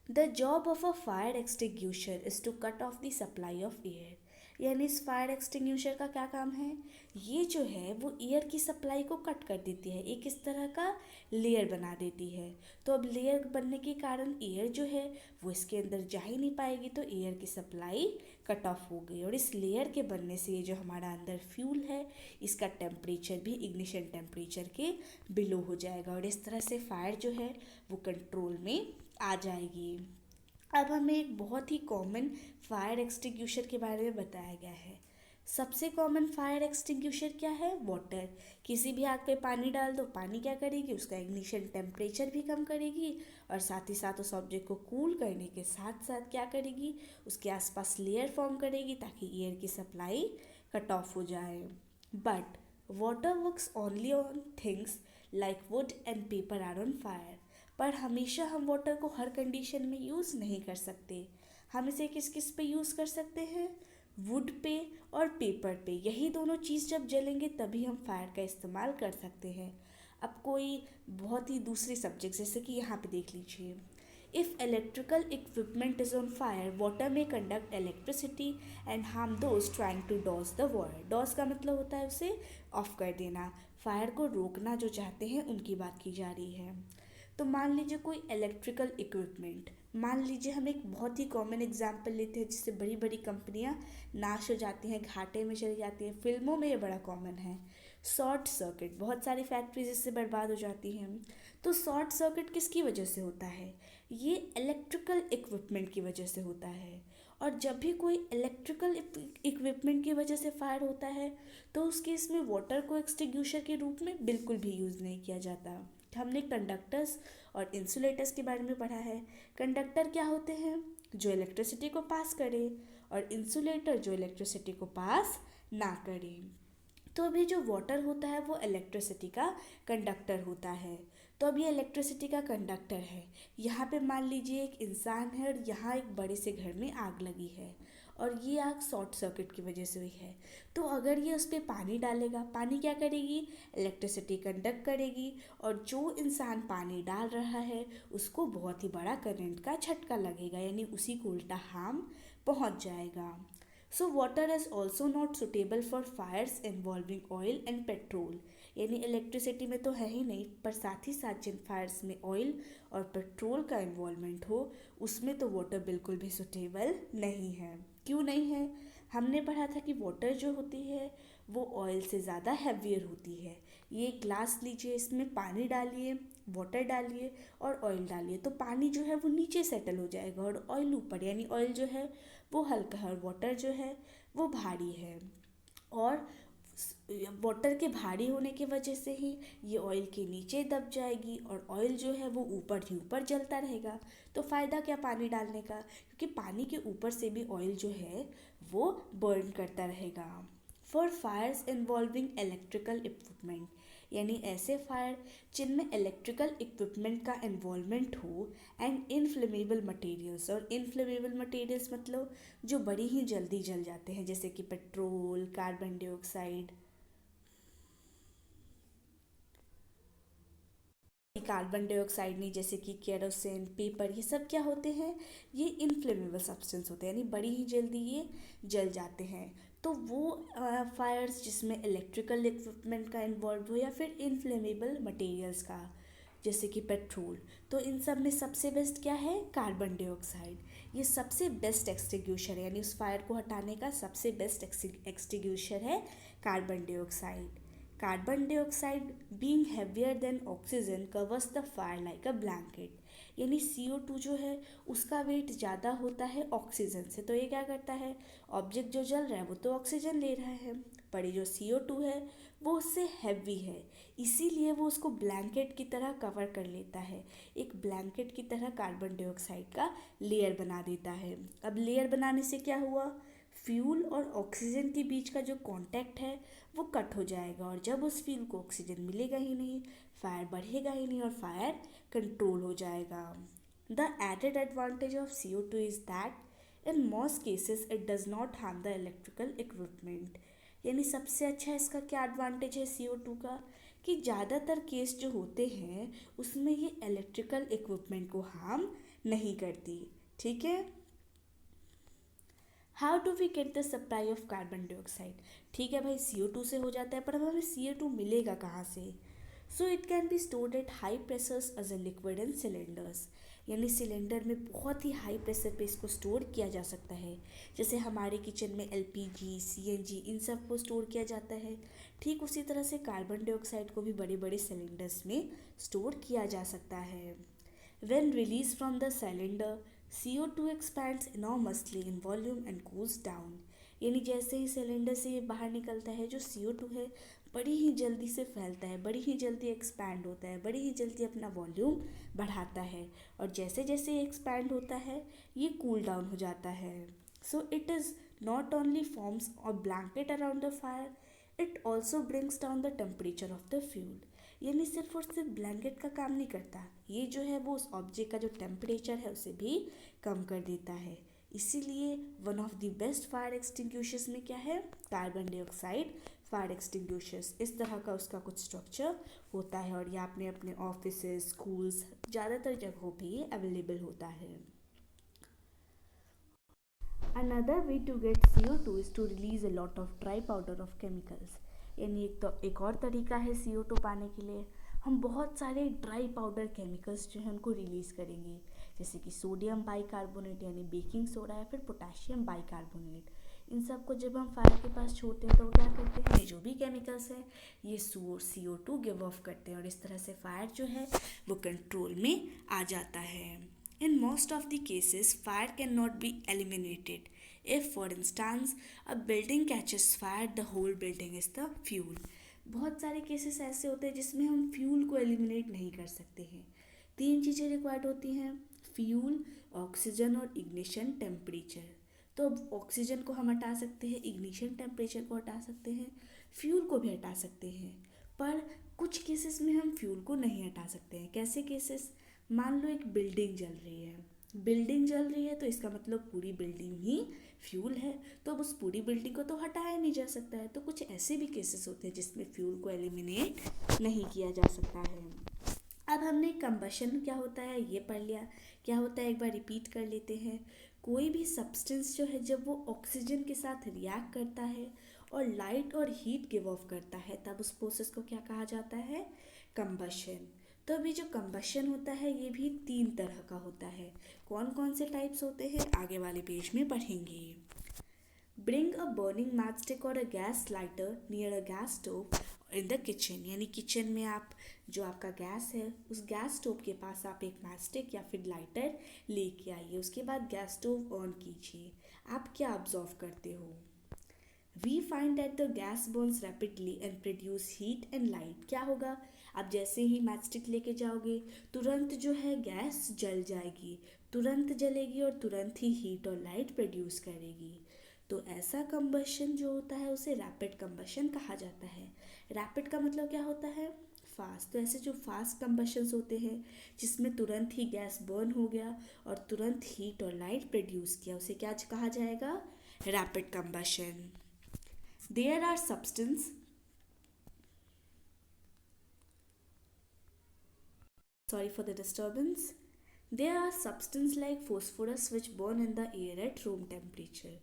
The job of a fire extinguisher is to cut off the supply of air. यानी इस फायर एक्सटिंग्विशर का क्या काम है, ये जो है वो एयर की सप्लाई को कट कर देती है, एक इस तरह का लेयर बना देती है। तो अब लेयर बनने के कारण एयर जो है वो इसके अंदर जा ही नहीं पाएगी, तो एयर की सप्लाई कट ऑफ हो गई, और इस लेयर के बनने से ये जो हमारा अंदर फ्यूल है इसका टेम्परेचर भी इग्निशन टेम्परेचर के बिलो हो जाएगा, और इस तरह से फायर जो है वो कंट्रोल में आ जाएगी। अब हमें एक बहुत ही कॉमन फायर एक्सटिंग्विशर के बारे में बताया गया है। सबसे कॉमन फायर एक्सटिंग्विशर क्या है, वाटर। किसी भी आग पे पानी डाल दो, पानी क्या करेगी, उसका इग्निशन टेम्परेचर भी कम करेगी, और साथ ही साथ उस ऑब्जेक्ट को कूल करने के साथ साथ क्या करेगी, उसके आसपास लेयर फॉर्म करेगी ताकि एयर की सप्लाई कट ऑफ हो जाए। But water works only on things like wood and paper are on fire. पर हमेशा हम वाटर को हर कंडीशन में यूज़ नहीं कर सकते। हम इसे किस किस पे यूज़ कर सकते हैं, वुड पे और पेपर पे, यही दोनों चीज़ जब जलेंगे तभी हम फायर का इस्तेमाल कर सकते हैं। अब कोई बहुत ही दूसरी सब्जेक्ट जैसे कि यहाँ पे देख लीजिए, if electrical equipment is on fire water may conduct electricity and harm those trying to douse the fire. Douse का मतलब होता है उसे ऑफ कर देना, फायर को रोकना जो चाहते हैं उनकी बात की जा रही है। तो मान लीजिए कोई इलेक्ट्रिकल इक्विपमेंट, मान लीजिए हम एक बहुत ही कॉमन एग्जांपल लेते हैं जिससे बड़ी बड़ी कंपनियां नाश हो जाती हैं, घाटे में चली जाती हैं, फिल्मों में ये बड़ा कॉमन है। शॉर्ट सर्किट, बहुत सारी फैक्ट्रीज इससे बर्बाद हो जाती हैं। तो शॉर्ट सर्किट किसकी वजह से होता है, ये इलेक्ट्रिकल इक्विपमेंट की वजह से होता है। और जब भी कोई इलेक्ट्रिकल इक्विपमेंट की वजह से फायर होता है तो उस केस में वाटर को एक्सटिंग्विशर के रूप में बिल्कुल भी यूज़ नहीं किया जाता। हमने कंडक्टर्स और इंसुलेटर्स के बारे में पढ़ा है। कंडक्टर क्या होते हैं, जो इलेक्ट्रिसिटी को पास करे, और इंसुलेटर जो इलेक्ट्रिसिटी को पास ना करे। तो अभी जो वाटर होता है वो इलेक्ट्रिसिटी का कंडक्टर होता है। तो अब ये इलेक्ट्रिसिटी का कंडक्टर है, यहाँ पे मान लीजिए एक इंसान है और यहाँ एक बड़े से घर में आग लगी है, और ये आग शॉर्ट सर्किट की वजह से हुई है। तो अगर ये उस पर पानी डालेगा, पानी क्या करेगी, इलेक्ट्रिसिटी कंडक्ट करेगी, और जो इंसान पानी डाल रहा है उसको बहुत ही बड़ा करंट का झटका लगेगा, यानी उसी को उल्टा हार्म पहुंच जाएगा। So water is also not suitable for fires involving oil and petrol. यानी इलेक्ट्रिसिटी में तो है ही नहीं, पर साथ ही साथ जिन फायर्स में ऑयल और पेट्रोल का इन्वॉल्वमेंट हो उसमें तो वाटर बिल्कुल भी सुटेबल नहीं है। क्यों नहीं है, हमने पढ़ा था कि वाटर जो होती है वो ऑयल से ज़्यादा हैवियर होती है। ये ग्लास लीजिए, इसमें पानी डालिए, वाटर डालिए और ऑयल डालिए, तो पानी जो है वो नीचे सेटल हो जाएगा और ऑयल ऊपर, यानी ऑयल जो है वो हल्का है और वाटर जो है वो भारी है। और वाटर के भारी होने की वजह से ही ये ऑयल के नीचे दब जाएगी और ऑयल जो है वो ऊपर ही ऊपर जलता रहेगा। तो फ़ायदा क्या पानी डालने का, क्योंकि पानी के ऊपर से भी ऑयल जो है वो बर्न करता रहेगा। For fires involving electrical equipment, यानी ऐसे फायर जिनमें इलेक्ट्रिकल इक्विपमेंट का इन्वॉल्वमेंट हो, एंड इनफ्लेमेबल मटेरियल्स, और इनफ्लेमेबल मटेरियल्स मतलब जो बड़ी ही जल्दी जल जाते हैं, जैसे कि petrol, carbon dioxide. Carbon dioxide नहीं, जैसे कि केरोसिन, पेपर, ये सब क्या होते हैं, ये इनफ्लेमेबल सब्सटेंस होते हैं, यानी बड़ी ही जल्दी ये जल जाते हैं। तो वो फायर्स जिसमें इलेक्ट्रिकल इक्विपमेंट का इन्वॉल्व हो या फिर इनफ्लेमेबल मटेरियल्स का, जैसे कि पेट्रोल, तो इन सब में सबसे बेस्ट क्या है, कार्बन डाइऑक्साइड। ये सबसे बेस्ट एक्सटिंग्विशर है, यानी उस फायर को हटाने का सबसे बेस्ट एक्सटिंग्विशर है carbon dioxide. Carbon dioxide being heavier than oxygen covers the fire like a blanket, यानी CO2 जो है उसका वेट ज़्यादा होता है ऑक्सीजन से। तो ये क्या करता है, ऑब्जेक्ट जो जल रहा है वो तो ऑक्सीजन ले रहा है, पर ये जो CO2 है वो उससे हैवी है, इसीलिए वो उसको ब्लैंकेट की तरह कवर कर लेता है। एक ब्लैंकेट की तरह कार्बन डाइऑक्साइड का लेयर बना देता है। अब लेयर बनाने से क्या हुआ, फ्यूल और ऑक्सीजन के बीच का जो कांटेक्ट है वो कट हो जाएगा, और जब उस फ्यूल को ऑक्सीजन मिलेगा ही नहीं, फायर बढ़ेगा ही नहीं और फायर कंट्रोल हो जाएगा। The added advantage of CO2 is that in most cases it does not harm the electrical equipment, यानी सबसे अच्छा इसका क्या एडवांटेज है CO2 का, कि ज़्यादातर केस जो होते हैं उसमें ये इलेक्ट्रिकल इक्विपमेंट को हार्म नहीं करती। ठीक है। How do we get the supply of carbon dioxide, ठीक है भाई CO2 से हो जाता है, पर अब हमें CO2 मिलेगा कहाँ से। So it can be stored at high pressures as a liquid in cylinders, यानी सिलेंडर में बहुत ही हाई प्रेशर पे इसको स्टोर किया जा सकता है। जैसे हमारे किचन में LPG, CNG, इन सब को स्टोर किया जाता है, ठीक उसी तरह से कार्बन डाइऑक्साइड को भी बड़े बड़े सिलेंडर्स में स्टोर किया जा सकता है। When released from the cylinder, CO2 expands enormously in volume and cools down, यानी जैसे ही सिलेंडर से ये बाहर निकलता है, जो CO2 है बड़ी ही जल्दी से फैलता है, बड़ी ही जल्दी एक्सपैंड होता है, बड़ी ही जल्दी अपना वॉल्यूम बढ़ाता है, और जैसे जैसे ये एक्सपैंड होता है ये कूल डाउन हो जाता है। So it is not only forms a blanket around the fire, it also brings down the temperature of the fuel, यानी सिर्फ और सिर्फ ब्लैंकेट का काम नहीं करता, ये जो है वो उस ऑब्जेक्ट का जो टेम्परेचर है उसे भी कम कर देता है। इसीलिए one of the best fire extinguishers में क्या है, कार्बन डाइऑक्साइड फायर एक्सटिंग्विशर्स। इस तरह का उसका कुछ स्ट्रक्चर होता है, और ये आपने अपने ऑफिस, स्कूल्स, ज़्यादातर जगहों पे ये अवेलेबल होता है। Another way to get CO2 is to release a lot of dry powder of chemicals, यानी एक और तरीका है CO2 पाने के लिए, हम बहुत सारे ड्राई पाउडर केमिकल्स जो हैं उनको रिलीज़ करेंगे, जैसे कि सोडियम बाइकार्बोनेट यानी बेकिंग सोडा, या फिर पोटेशियम बाइकार्बोनेट। इन सब को जब हम फायर के पास छोड़ते हैं तो क्या करते हैं, ये जो भी केमिकल्स हैं ये CO2 गिव ऑफ करते हैं, और इस तरह से फायर जो है वो कंट्रोल में आ जाता है। In most of the cases, fire cannot be eliminated. If, for instance, a building catches fire, the whole building is the fuel. बहुत सारे केसेस ऐसे होते हैं जिसमें हम फ्यूल को एलिमिनेट नहीं कर सकते हैं। तीन चीज़ें रिक्वायर्ड होती हैं, फ्यूल, ऑक्सीजन और इग्निशन टेम्परेचर। तो अब ऑक्सीजन को हम हटा सकते हैं, इग्निशन टेम्परेचर को हटा सकते हैं, फ्यूल को भी हटा सकते हैं, पर कुछ केसेस में हम फ्यूल को नहीं हटा सकते हैं। कैसे केसेस, मान लो एक बिल्डिंग जल रही है, बिल्डिंग जल रही है तो इसका मतलब पूरी बिल्डिंग ही फ्यूल है, तो अब उस पूरी बिल्डिंग को तो हटाया नहीं जा सकता है। तो कुछ ऐसे भी केसेस होते हैं जिसमें फ्यूल को एलिमिनेट नहीं किया जा सकता है। अब हमने कंबशन क्या होता है ये पढ़ लिया, क्या होता है एक बार रिपीट कर लेते हैं। कोई भी सब्सटेंस जो है जब वो ऑक्सीजन के साथ रिएक्ट करता है और लाइट और हीट गिव ऑफ करता है, तब उस प्रोसेस को क्या कहा जाता है, कंबशन। तो अभी जो कंबशन होता है ये भी तीन तरह का होता है। कौन कौन से टाइप्स होते हैं आगे वाले पेज में पढ़ेंगे। ब्रिंग अ बर्निंग मैचस्टिक और a gas lighter near a gas stove in the kitchen, यानी किचन में आप जो आपका गैस है उस गैस स्टोव के पास आप एक मैचस्टिक या फिर लाइटर लेके आइए, उसके बाद गैस स्टोव ऑन कीजिए। आप क्या ऑब्जर्व करते हो, we find that the gas burns rapidly and produce heat and light. क्या होगा, आप जैसे ही मैच स्टिक लेके जाओगे तुरंत जो है गैस जल जाएगी, तुरंत जलेगी और तुरंत ही हीट और लाइट प्रोड्यूस करेगी। तो ऐसा कंबशन जो होता है उसे रैपिड कंबशन कहा जाता है। रैपिड का मतलब क्या होता है, फास्ट। तो ऐसे जो फास्ट कंबशंस होते हैं जिसमें तुरंत ही गैस बर्न हो गया और तुरंत हीट और लाइट प्रोड्यूस किया, उसे क्या कहा जाएगा, rapid combustion. There are substance, sorry for the disturbance, there are substance like phosphorus which burn in the air at room temperature।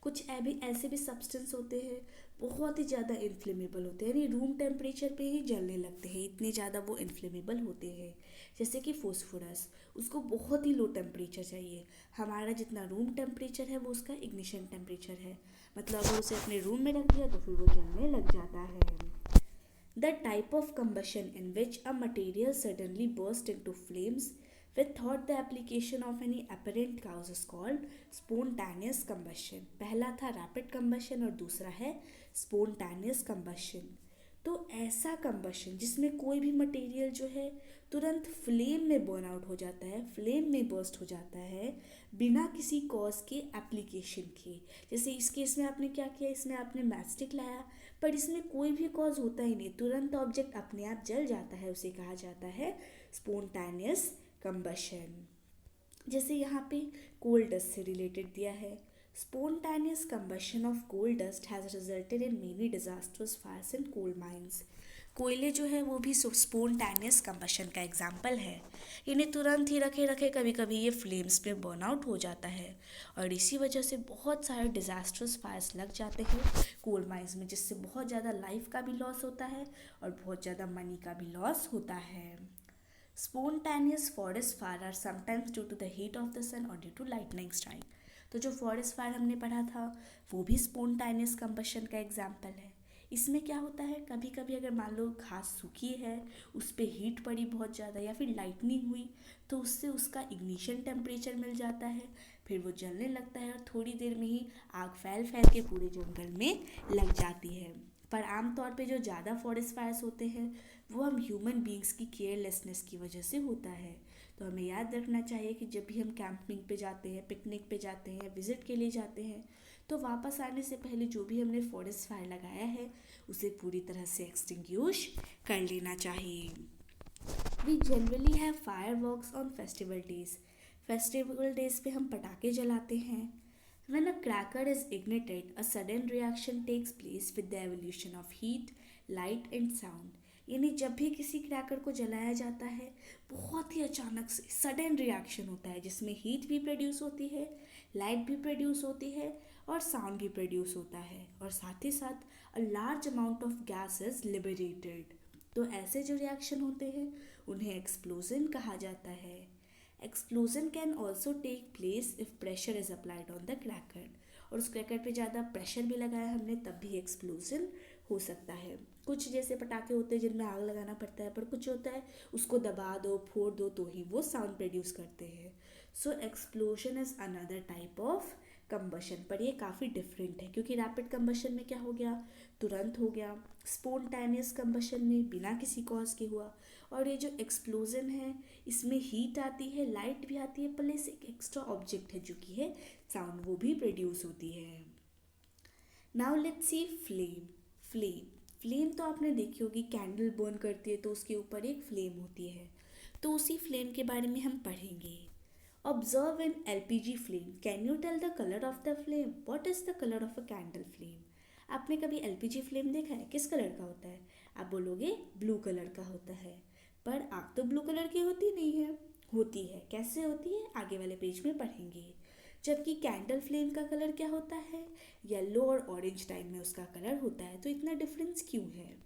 कुछ ऐसे भी सब्सटेंस होते हैं बहुत ही ज़्यादा इन्फ्लेमेबल होते हैं, यानी रूम टेम्परेचर पे ही जलने लगते हैं, इतने ज़्यादा वो इन्फ्लेमेबल होते हैं। जैसे कि फोस्फोरस, उसको बहुत ही लो टेम्परेचर चाहिए, हमारा जितना रूम टेम्परेचर है वो उसका इग्निशन टेम्परेचर है, मतलब अगर उसे अपने रूम में रख दिया तो फिर वो जलने लग जाता है। The type of combustion in which a material suddenly bursts into flames without the application of any apparent cause is called spontaneous combustion। पहला था rapid combustion और दूसरा है spontaneous combustion। तो ऐसा कंबशन जिसमें कोई भी मटेरियल जो है तुरंत फ्लेम में बर्न आउट हो जाता है, फ्लेम में बर्स्ट हो जाता है बिना किसी कॉज के एप्लीकेशन के। जैसे इस केस में आपने क्या किया, इसमें आपने मैचस्टिक लाया पर इसमें कोई भी कॉज होता ही नहीं, तुरंत ऑब्जेक्ट अपने आप जल जाता है, उसे कहा जाता है स्पोंटानियस कंबशन। जैसे यहाँ पे कोल डस्ट से रिलेटेड दिया है, spontaneous combustion of coal dust has resulted in many disastrous fires in coal mines। कोयले जो है वो भी स्पोंटानियस कंबशन का एग्जाम्पल है, इन्हें तुरंत ही रखे रखे कभी कभी ये फ्लेम्स में बर्न आउट हो जाता है और इसी वजह से बहुत सारे डिजास्टर्स फायर्स लग जाते हैं कोल माइंस में, जिससे बहुत ज़्यादा लाइफ का भी लॉस होता है और बहुत ज़्यादा मनी का भी लॉस होता है। Spontaneous forest fire are sometimes due to the heat of the sun or due to lightning strike। तो जो फॉरेस्ट फायर हमने पढ़ा था वो भी स्पोंटानियस कंबशन का एग्जाम्पल है। इसमें क्या होता है, कभी कभी अगर मान लो घास सूखी है, उस पर हीट पड़ी बहुत ज़्यादा या फिर लाइटनिंग हुई तो उससे उसका इग्निशन टेम्परेचर मिल जाता है, फिर वो जलने लगता है और थोड़ी देर में ही आग फैल फैल के पूरे जंगल में लग जाती है। पर आमतौर पे जो ज़्यादा फॉरेस्ट फायर्स होते हैं वो हम ह्यूमन बींग्स की केयरलेसनेस की वजह से होता है। तो हमें याद रखना चाहिए कि जब भी हम कैंपिंग पे जाते हैं, पिकनिक पे जाते हैं, विज़िट के लिए जाते हैं तो वापस आने से पहले जो भी हमने फॉरेस्ट फायर लगाया है उसे पूरी तरह से एक्सटिंग्विश कर लेना चाहिए। We generally have fireworks on festival days. Festival days पे हम पटाखे जलाते हैं। When a cracker is ignited, a sudden reaction takes place with the evolution of heat, light and sound। यानी जब भी किसी क्रैकर को जलाया जाता है बहुत ही अचानक से सडन रिएक्शन होता है जिसमें हीट भी प्रोड्यूस होती है, लाइट भी प्रोड्यूस होती है और साउंड भी प्रोड्यूस होता है और साथ ही साथ a large amount of gas is liberated. तो ऐसे जो रिएक्शन होते हैं उन्हें एक्सप्लोजन कहा जाता है। Explosion can also take place if pressure is applied on the cracker. और उस क्रैकर पे ज़्यादा प्रेशर भी लगाया हमने तब भी एक्सप्लोजन हो सकता है। कुछ जैसे पटाखे होते हैं जिनमें आग लगाना पड़ता है, पर कुछ होता है उसको दबा दो फोड़ दो तो ही वो साउंड प्रोड्यूस करते हैं। So explosion is another type of combustion, पर ये काफ़ी डिफरेंट है क्योंकि रैपिड कंबशन में क्या हो गया, तुरंत हो गया, स्पोंटानियस कंबशन में बिना किसी कॉज के हुआ, और ये जो एक्सप्लोजन है इसमें हीट आती है, लाइट भी आती है, प्लस एक एक्स्ट्रा ऑब्जेक्ट है जो कि है साउंड, वो भी प्रोड्यूस होती है। Now let's C flame. Flame flame तो आपने देखी होगी, कैंडल बर्न करती है तो उसके ऊपर एक फ्लेम होती है, तो उसी फ्लेम के बारे में हम पढ़ेंगे। Observe an LPG flame, can you tell the colour of the flame, what is the colour of a candle flame. आपने कभी एलपीजी फ्लेम देखा है, किस कलर का होता है, आप बोलोगे ब्लू कलर का होता है, पर आग तो ब्लू कलर की होती नहीं है, होती है, कैसे होती है आगे वाले पेज में पढ़ेंगे। जबकि कैंडल फ्लेम का कलर क्या होता है, येलो और ऑरेंज टाइप में उसका कलर होता है, तो इतना डिफरेंस क्यों है।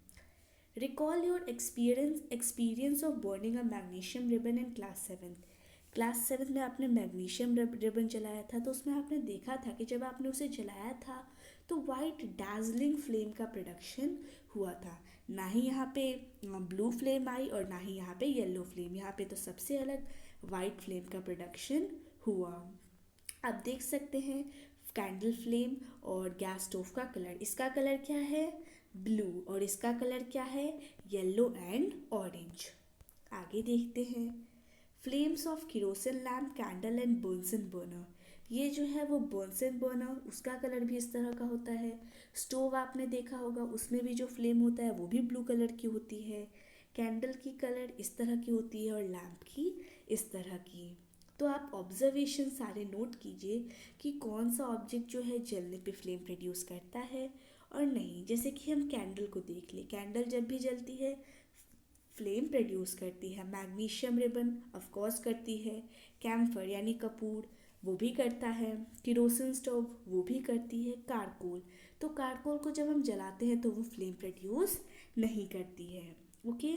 Recall your experience of burning a magnesium ribbon in class 7। Class 7 में आपने मैग्नीशियम रिबन जलाया था, तो उसमें आपने देखा था कि जब आपने उसे जलाया था तो वाइट डार्जलिंग फ्लेम का प्रोडक्शन हुआ था, ना ही यहाँ पे ब्लू फ्लेम आई और ना ही यहाँ पे येलो फ्लेम, यहाँ पे तो सबसे अलग वाइट फ्लेम का प्रोडक्शन हुआ। आप देख सकते हैं कैंडल फ्लेम और गैस स्टोव का कलर, इसका कलर क्या है? ब्लू, और इसका कलर क्या है? Yellow and orange. आगे देखते हैं। Flames of kerosene lamp, candle and Bunsen burner, ये जो है वो बर्नसन बर्नर, उसका कलर भी इस तरह का होता है। स्टोव आपने देखा होगा, उसमें भी जो फ्लेम होता है वो भी ब्लू कलर की होती है। कैंडल की कलर इस तरह की होती है और लैम्प की इस तरह की। तो आप ऑब्जर्वेशन सारे नोट कीजिए कि कौन सा ऑब्जेक्ट जो है जलने पे फ्लेम प्रोड्यूस करता है और नहीं। जैसे कि हम कैंडल को देख लें, कैंडल जब भी जलती है फ्लेम प्रोड्यूस करती है। मैग्नीशियम रिबन ऑफ कोर्स करती है। कैम्फर यानी कपूर वो भी करता है। किरोसिन स्टोव वो भी करती है। कारकोल, तो कारकोल को जब हम जलाते हैं तो वो फ्लेम प्रोड्यूस नहीं करती है। ओके,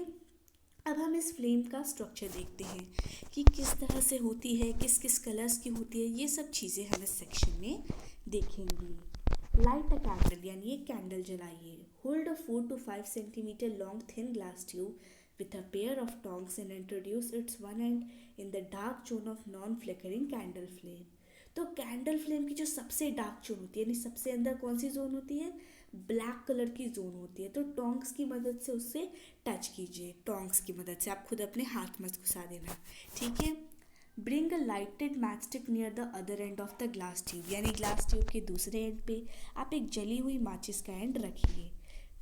अब हम इस फ्लेम का स्ट्रक्चर देखते हैं कि किस तरह से होती है, किस किस कलर्स की होती है। ये सब चीज़ें हम इस सेक्शन में देखेंगे। लाइट अ कैंडल यानी एक कैंडल जलाइए। Hold a 4 to 5 centimeter long thin glass tube with a pair of tongs and introduce its one end in the dark zone of non-flickering candle flame। तो कैंडल फ्लेम की जो सबसे डार्क जोन होती है, यानी सबसे अंदर कौन सी जोन होती है? ब्लैक कलर की जोन होती है। तो टोंग्स की मदद से उससे टच कीजिए। टोंग्स की मदद से, आप खुद अपने हाथ मत घुसा देना, ठीक है। Bring a lighted match stick near the other end of the glass tube, यानी ग्लास ट्यूब के दूसरे एंड पे आप एक जली हुई माचिस का एंड रखिए।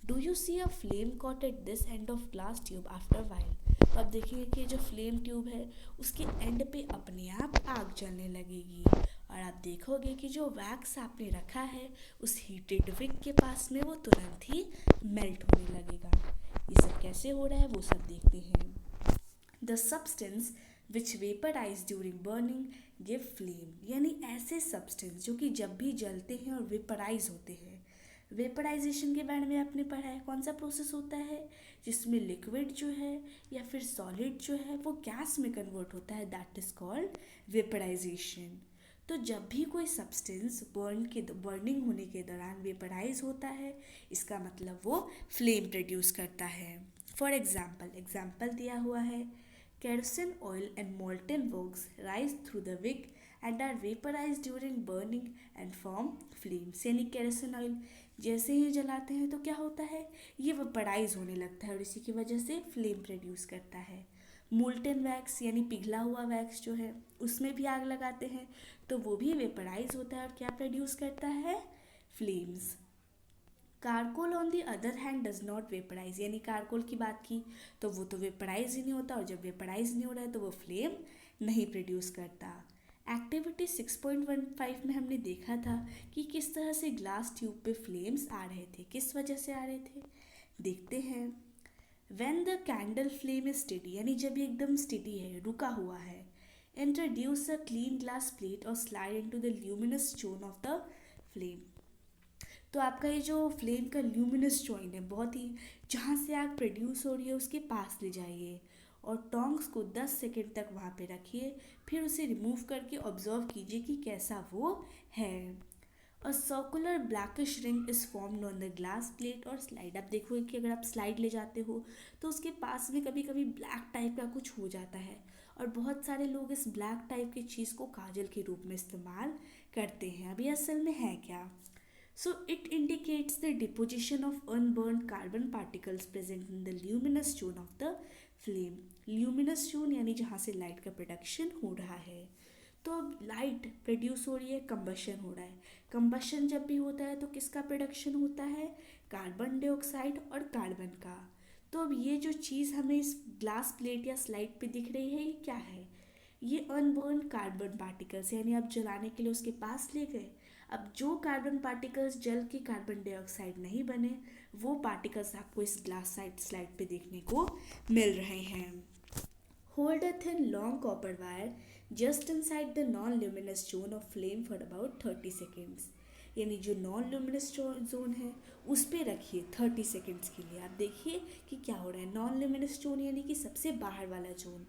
Do you see a flame caught at this end of glass tube after while, तो आप देखेंगे कि जो फ्लेम ट्यूब है उसके एंड पे अपने आप आग जलने लगेगी और आप देखोगे कि जो वैक्स आपने रखा है उस हीटेड विक के पास में वो तुरंत ही मेल्ट होने लगेगा। ये सब कैसे हो रहा है वो सब देखते हैं। The substance which vaporise during burning give flame, यानी ऐसे सब्सटेंस जो कि जब भी जलते हैं और वेपराइज होते हैं। वेपराइजेशन के बारे में आपने पढ़ा है, कौन सा प्रोसेस होता है जिसमें लिक्विड जो है या फिर सॉलिड जो है वो गैस में कन्वर्ट होता है, दैट इज कॉल्ड वेपराइजेशन। तो जब भी कोई सब्सटेंस बर्निंग होने के दौरान वेपराइज होता है, इसका मतलब वो फ्लेम प्रोड्यूस करता है। फॉर एग्जाम्पल दिया हुआ है, kerosene oil and molten wax rise through the wick and are vaporized during burning and form flames। यानी केरोसिन ऑयल जैसे ही जलाते हैं तो क्या होता है, ये वेपराइज होने लगता है और इसी की वजह से फ्लेम प्रोड्यूस करता है। मोल्टन वैक्स यानी पिघला हुआ वैक्स जो है उसमें भी आग लगाते हैं तो वो भी वेपराइज होता है और क्या प्रोड्यूस करता है, flames. Charcoal on the other hand does not vaporise, यानी कारकोल की बात की तो वो तो वेपराइज ही नहीं होता और जब वेपराइज नहीं हो रहा है तो वो फ्लेम नहीं प्रोड्यूस करता। एक्टिविटी 6.15 में हमने देखा था कि किस तरह से ग्लास ट्यूब पे फ्लेम्स आ रहे थे, किस वजह से आ रहे थे, देखते हैं। When the candle flame is steady, यानी जब ये एकदम स्टेडी है, रुका हुआ है, introduce a clean glass plate or slide into the luminous zone of the flame. तो आपका ये जो फ्लेम का ल्यूमिनस जॉइंट है, बहुत ही जहाँ से आग प्रोड्यूस हो रही है उसके पास ले जाइए और टोंग्स को 10 सेकेंड तक वहाँ पे रखिए, फिर उसे रिमूव करके ऑब्जर्व कीजिए कि कैसा वो है। A circular blackish ring is formed on the glass plate or slide. आप देखोगे कि अगर आप स्लाइड ले जाते हो तो उसके पास में कभी कभी ब्लैक टाइप का कुछ हो जाता है और बहुत सारे लोग इस ब्लैक टाइप की चीज़ को काजल के रूप में इस्तेमाल करते हैं। अभी असल में है क्या? So it indicates the deposition of unburned carbon particles present in the luminous zone of the flame। luminous zone यानी जहाँ से लाइट का प्रोडक्शन हो रहा है। तो अब लाइट प्रोड्यूस हो रही है, कंबशन हो रहा है। कंबशन जब भी होता है तो किसका प्रोडक्शन होता है, कार्बन डाइऑक्साइड और कार्बन का। तो अब ये जो चीज़ हमें इस ग्लास प्लेट या स्लाइड पे दिख रही है ये क्या है, ये अनबर्न कार्बन पार्टिकल्स, यानी आप जलाने के लिए उसके पास ले गए। अब जो कार्बन पार्टिकल्स जल के कार्बन डाइऑक्साइड नहीं बने वो पार्टिकल्स आपको इस ग्लास स्लाइड पे देखने को मिल रहे हैं। Hold a thin long copper wire just inside the non luminous zone of flame for about 30 seconds, यानी जो नॉन ल्यूमिनस जोन है उस पर रखिए 30 सेकेंड्स के लिए। आप देखिए कि क्या हो रहा है। नॉन ल्यूमिनस जोन यानी कि सबसे बाहर वाला जोन,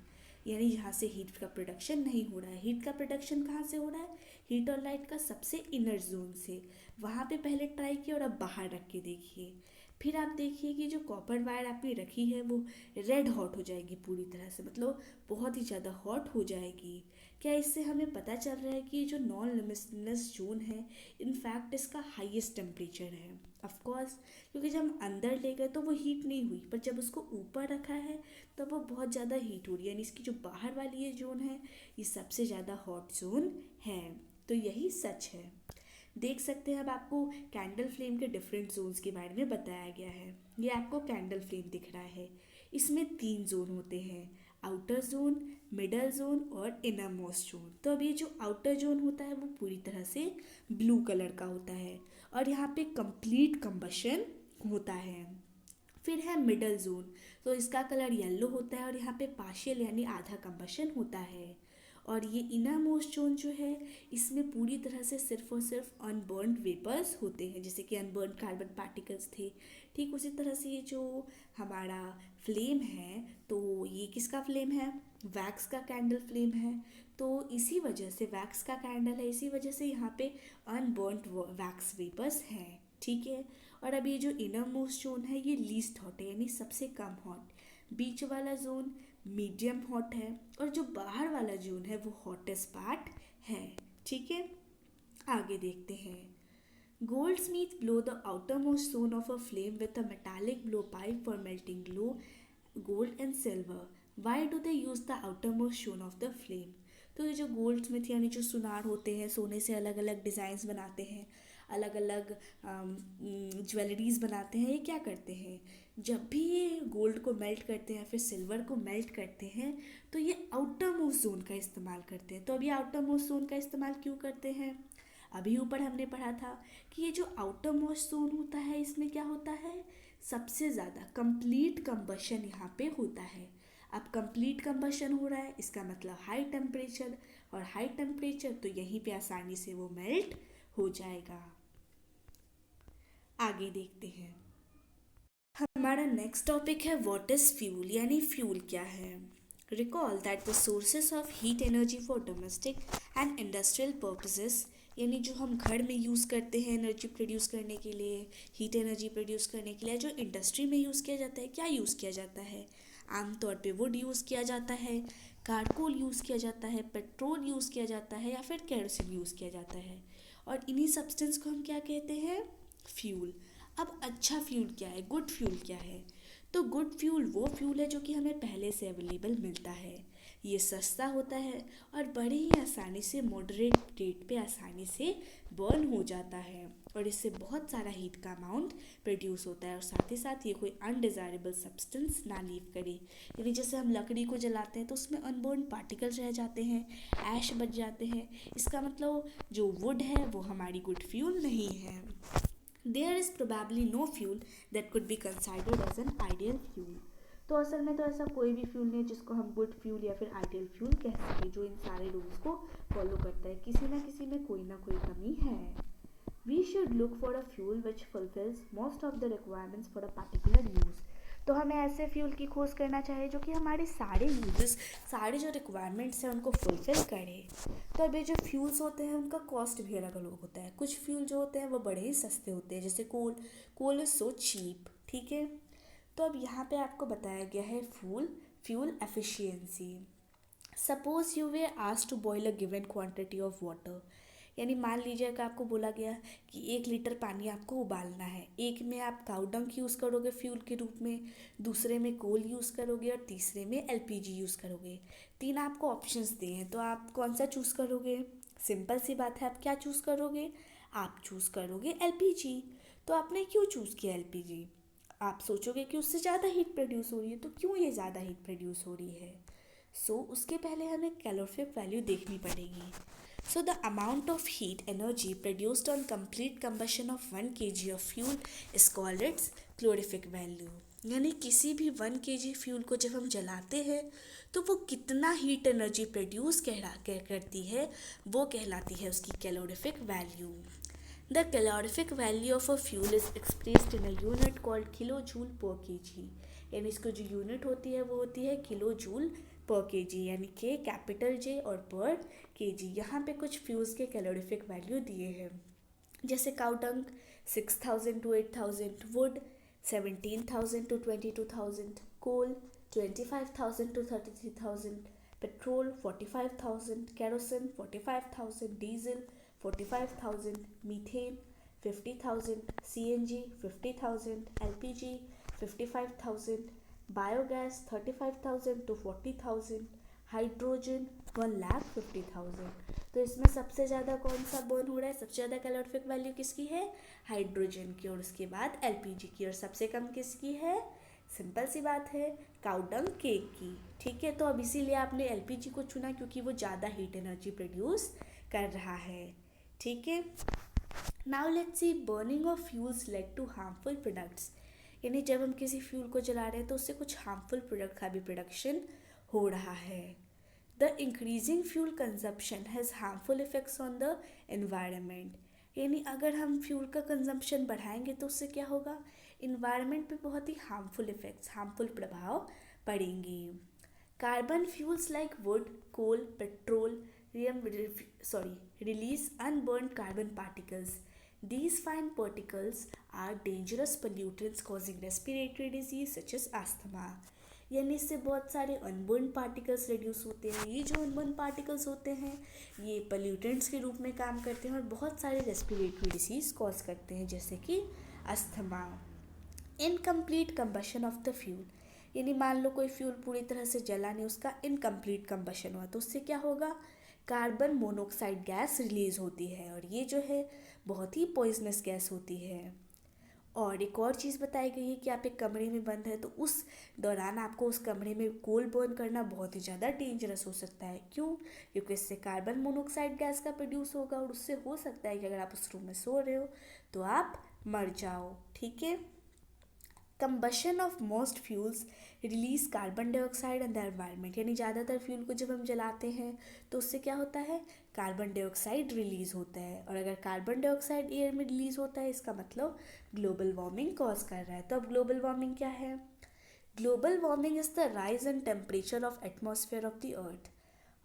यानी जहाँ से हीट का प्रोडक्शन नहीं हो रहा है। हीट का प्रोडक्शन कहाँ से हो रहा है, हीट और लाइट का सबसे इनर जोन से। वहाँ पे पहले ट्राई किया और अब बाहर रख के देखिए। फिर आप देखिए कि जो कॉपर वायर आपने रखी है वो रेड हॉट हो जाएगी पूरी तरह से, मतलब बहुत ही ज़्यादा हॉट हो जाएगी। क्या इससे हमें पता चल रहा है कि ये जो नॉन लुमिनस जोन है इनफैक्ट इसका हाईएस्ट टेम्परेचर है? ऑफ कोर्स, क्योंकि जब हम अंदर ले गए तो वो हीट नहीं हुई, पर जब उसको ऊपर रखा है तब वो बहुत ज़्यादा हीट हो रही है, यानी इसकी जो बाहर वाली ये जोन है ये सबसे ज़्यादा हॉट जोन है। तो यही सच है। देख सकते हैं अब आपको कैंडल फ्लेम के डिफरेंट जोन्स के बारे में बताया गया है। ये आपको कैंडल फ्लेम दिख रहा है। इसमें 3 जोन होते हैं, आउटर जोन, मिडल जोन और इनर मोस्ट जोन। तो अब ये जो आउटर जोन होता है वो पूरी तरह से ब्लू कलर का होता है और यहाँ पे कंप्लीट कंबशन होता है। फिर है मिडल जोन, तो इसका कलर येलो होता है और यहाँ पे पार्शियल यानी आधा कंबशन होता है। और ये इनर मोस्ट जोन जो है इसमें पूरी तरह से सिर्फ और सिर्फ अनबर्न्ड वेपर्स होते हैं, जैसे कि अनबर्न्ड कार्बन पार्टिकल्स थे। ठीक उसी तरह से ये जो हमारा फ्लेम है तो ये किसका फ्लेम है? वैक्स का कैंडल फ्लेम है। तो इसी वजह से वैक्स का कैंडल है, इसी वजह से यहाँ पे अनबर्न्ड वैक्स वेपर्स हैं। ठीक है। और अब ये जो इनर मोस्ट जोन है ये लीस्ट हॉट है, यानी सबसे कम हॉट। बीच वाला जोन मीडियम हॉट है और जो बाहर वाला जोन है वो हॉटेस्ट पार्ट है। ठीक है, आगे देखते हैं। Goldsmiths blow the outermost zone of a flame with a metallic blowpipe for melting glue, gold and silver. Why do they use the outermost zone of the flame? तो ये जो गोल्ड स्मिथ यानी जो सुनार होते हैं, सोने से अलग अलग डिज़ाइंस बनाते हैं, अलग अलग ज्वेलरीज बनाते हैं, ये क्या करते हैं? जब भी ये गोल्ड को मेल्ट करते हैं फिर सिल्वर को मेल्ट करते हैं तो ये आउटर मोस्ट जोन का इस्तेमाल करते हैं। तो अब ये आउटर मोस्ट जोन का इस्तेमाल क्यों करते हैं? अभी ऊपर हमने पढ़ा था कि ये जो आउटर मोस्ट जोन होता है इसमें क्या होता है? सबसे ज़्यादा कंप्लीट कंबशन यहाँ पे होता है। अब कंप्लीट कंबशन हो रहा है इसका मतलब हाई टेम्परेचर, और हाई टेम्परेचर तो यहीं पे आसानी से वो मेल्ट हो जाएगा। आगे देखते हैं। हमारा नेक्स्ट टॉपिक है व्हाट इज फ्यूल, यानी फ्यूल क्या है। Recall that the sources of heat energy for domestic and industrial purposes, यानी जो हम घर में यूज़ करते हैं एनर्जी प्रोड्यूस करने के लिए, हीट एनर्जी प्रोड्यूस करने के लिए, जो इंडस्ट्री में यूज़ किया जाता है, क्या यूज़ किया जाता है? आमतौर पे वुड यूज़ किया जाता है, कारकोल यूज़ किया जाता है, पेट्रोल यूज़ किया जाता है या फिर केरोसिन यूज़ किया जाता है। और इन्हीं सब्सटेंस को हम क्या कहते हैं? फ्यूल। अब अच्छा फ्यूल क्या है, गुड फ्यूल क्या है? तो गुड फ्यूल वो फ्यूल है जो कि हमें पहले से अवेलेबल मिलता है, ये सस्ता होता है और बड़ी ही आसानी से मॉडरेट रेट पे आसानी से बर्न हो जाता है और इससे बहुत सारा हीट का अमाउंट प्रोड्यूस होता है और साथ ही साथ ये कोई अनडिज़ायरेबल सब्सटेंस ना लीव करे। यानी जैसे हम लकड़ी को जलाते हैं तो उसमें अनबर्न पार्टिकल्स रह जाते हैं, ऐश बच जाते हैं, इसका मतलब जो वुड है वो हमारी गुड फ्यूल नहीं है। There is probably no fuel that could be considered as an ideal fuel. तो असल में तो ऐसा कोई भी फ्यूल नहीं है जिसको हम गुड फ्यूल या फिर आइडियल फ्यूल कह सकें, जो इन सारे रूल्स को फॉलो करता है। किसी ना किसी में कोई ना कोई कमी है। We should look for a fuel which fulfills most of the requirements for a particular use. तो हमें ऐसे फ्यूल की खोज करना चाहिए जो कि हमारे सारे यूजेस, सारे जो रिक्वायरमेंट्स हैं उनको फुलफिल करे। तो अब ये जो फ्यूल्स होते हैं उनका कॉस्ट भी अलग अलग होता है। कुछ फ्यूल जो होते हैं वो बड़े ही सस्ते होते हैं, जैसे कोल इज़ सो चीप। ठीक है। तो अब यहाँ पे आपको बताया गया है fuel efficiency. Suppose you were asked to boil a given quantity of water, यानी मान लीजिए कि आपको बोला गया कि 1 लीटर पानी आपको उबालना है। एक में आप काऊ डंग यूज़ करोगे फ्यूल के रूप में, दूसरे में कोल यूज़ करोगे और तीसरे में एलपीजी यूज़ करोगे। 3 आपको ऑप्शंस दिए हैं, तो आप कौन सा चूज़ करोगे? सिंपल सी बात है, आप क्या चूज़ करोगे? आप चूज़ करोगे एलपीजी। तो आपने क्यों चूज़ किया एलपीजी? आप सोचोगे कि उससे ज़्यादा हीट प्रोड्यूस हो रही है, तो क्यों ये ज़्यादा हीट प्रोड्यूस हो रही है? उसके पहले हमें कैलोरीफिक वैल्यू देखनी पड़ेगी। So the amount of heat energy produced on complete combustion of 1 kg of fuel is called its calorific value. यानी किसी भी 1 kg फ्यूल को जब हम जलाते हैं तो वो कितना हीट एनर्जी प्रोड्यूस करती है वो कहलाती है उसकी calorific value. The calorific value of a fuel is expressed in a unit called kilo joule पर केजी, यानी इसको जो यूनिट होती है वो होती है किलो जूल पर केजी, यानी के कैपिटल जे और पर केजी। यहाँ पे कुछ फ्यूल्स के कैलोरीफिक वैल्यू दिए हैं, जैसे cow dung 6000 to 8000, wood 17000 to 22000, coal 25000 to 33000, petrol 45,000, kerosene 45,000, diesel 45,000, methane 50,000, CNG 50,000, LPG 55,000, biogas 35,000 to 40,000, hydrogen 1,50,000। तो इसमें सबसे ज़्यादा कौन सा बर्न हो रहा है, सबसे ज़्यादा कैलोरीफिक वैल्यू किसकी है, हाइड्रोजन की, और उसके बाद एलपीजी की, और सबसे कम किसकी है, सिंपल सी बात है, काउडंग केक की। ठीक है, तो अब इसीलिए आपने एलपीजी को चुना क्योंकि वो ज़्यादा हीट एनर्जी प्रोड्यूस कर रहा है। ठीक है, now let's see burning of fuels led to harmful products. यानी जब हम किसी फ्यूल को जला रहे हैं तो उससे कुछ हार्मफुल प्रोडक्ट का भी प्रोडक्शन हो रहा है। The increasing fuel consumption has harmful effects on the environment. यानी अगर हम फ्यूल का कंजम्पशन बढ़ाएंगे तो उससे क्या होगा, इन्वायरमेंट पे बहुत ही हार्मफुल इफेक्ट्स, हार्मफुल प्रभाव पड़ेंगे। Carbon fuels like wood, coal, petrol release unburned carbon particles. These fine particles are dangerous pollutants causing respiratory disease such as asthma. यानी इससे बहुत सारे अनबर्न पार्टिकल्स रिड्यूस होते हैं। ये जो अनबर्न पार्टिकल्स होते हैं ये पोल्यूटेंट्स के रूप में काम करते हैं और बहुत सारे रेस्पिरेटरी डिसीज कॉज करते हैं जैसे कि asthma. Incomplete combustion of the fuel, यानी मान लो कोई फ्यूल पूरी तरह से जला नहीं, उसका इनकम्प्लीट कंबशन हुआ तो उससे क्या होगा, कार्बन मोनोऑक्साइड गैस रिलीज होती है और ये जो है बहुत ही पॉइजनस गैस होती है। और एक और चीज़ बताई गई है कि आप एक कमरे में बंद है तो उस दौरान आपको उस कमरे में कोल बर्न करना बहुत ही ज़्यादा डेंजरस हो सकता है। क्यों, क्योंकि इससे कार्बन मोनोऑक्साइड गैस का प्रोड्यूस होगा और उससे हो सकता है कि अगर आप उस रूम में सो रहे हो तो आप मर जाओ। ठीक है, combustion of most fuels release carbon dioxide in the environment, यानी ज़्यादातर फ्यूल को जब हम जलाते हैं तो उससे क्या होता है, कार्बन डाइऑक्साइड रिलीज होता है, और अगर कार्बन डाइऑक्साइड एयर में रिलीज होता है इसका मतलब ग्लोबल वार्मिंग कॉज कर रहा है। तो अब ग्लोबल वार्मिंग क्या है, global warming is the rise in temperature of atmosphere of the earth.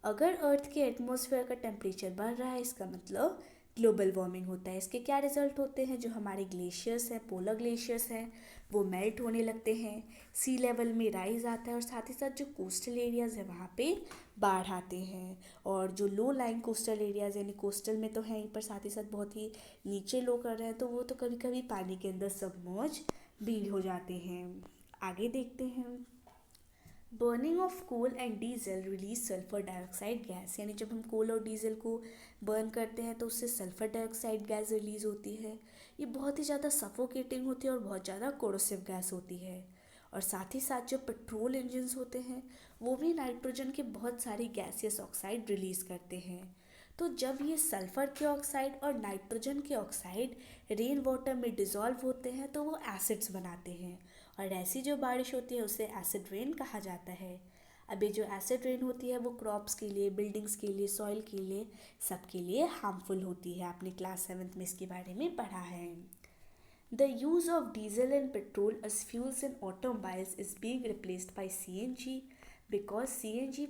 अगर अर्थ के एटमॉस्फेयर का टेम्परेचर बढ़ रहा है इसका मतलब ग्लोबल वार्मिंग होता है। इसके क्या रिजल्ट होते हैं, जो हमारे ग्लेशियर्स हैं, पोलर ग्लेशियर्स हैं, वो मेल्ट होने लगते हैं, सी लेवल में राइज आता है और साथ ही साथ जो कोस्टल एरियाज़ है वहाँ पे बाढ़ आते हैं, और जो लो लाइंग कोस्टल एरियाज़ यानी कोस्टल में तो हैं पर साथ ही साथ बहुत ही नीचे लो कर रहे हैं तो वो तो कभी कभी पानी के अंदर सबमर्ज भी हो जाते हैं। आगे देखते हैं, burning of coal and diesel release sulphur dioxide gas, यानी जब हम कोल और डीजल को बर्न करते हैं तो उससे सल्फर डाइऑक्साइड गैस रिलीज होती है। ये बहुत ही ज़्यादा सफोकेटिंग होती है और बहुत ज़्यादा कोरोसिव गैस होती है। और साथ ही साथ जो पेट्रोल इंजन्स होते हैं वो भी नाइट्रोजन के बहुत सारी गैसियस ऑक्साइड रिलीज़ करते हैं। तो जब ये सल्फ़र के ऑक्साइड और नाइट्रोजन के ऑक्साइड रेन वाटर में डिज़ोल्व होते हैं तो वो एसिड्स बनाते हैं, और ऐसी जो बारिश होती है उसे एसिड रेन कहा जाता है। अब ये जो एसिड रेन होती है वो क्रॉप्स के लिए, बिल्डिंग्स के लिए, सॉइल के लिए, सबके लिए हार्मफुल होती है। आपने क्लास 7th में इसके बारे में पढ़ा है। The use of diesel and petrol as fuels in automobiles is being replaced by CNG because CNG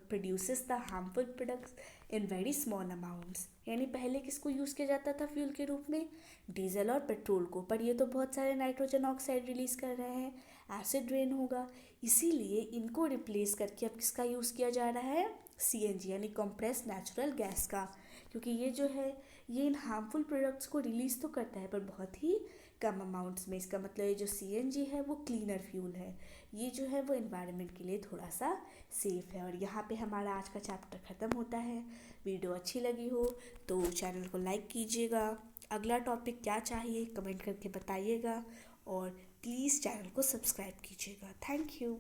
produces the harmful products in very small amounts. यानी पहले किसको यूज़ किया जाता था फ्यूल के रूप में, डीजल और पेट्रोल को, पर ये तो बहुत सारे नाइट्रोजन ऑक्साइड रिलीज़ कर रहे हैं, एसिड रेन होगा, इसीलिए इनको रिप्लेस करके अब किसका यूज़ किया जा रहा है, CNG यानी कंप्रेस नेचुरल गैस का, क्योंकि ये जो है ये इन हार्मफुल प्रोडक्ट्स को रिलीज़ तो करता है पर बहुत ही कम अमाउंट्स में। इसका मतलब ये जो CNG है वो क्लीनर फ्यूल है, ये जो है वो इन्वायरमेंट के लिए थोड़ा सा सेफ़ है। और यहाँ पे हमारा आज का चैप्टर ख़त्म होता है। वीडियो अच्छी लगी हो तो चैनल को लाइक कीजिएगा, अगला टॉपिक क्या चाहिए कमेंट करके बताइएगा, और प्लीज़ चैनल को सब्सक्राइब कीजिएगा। Thank you.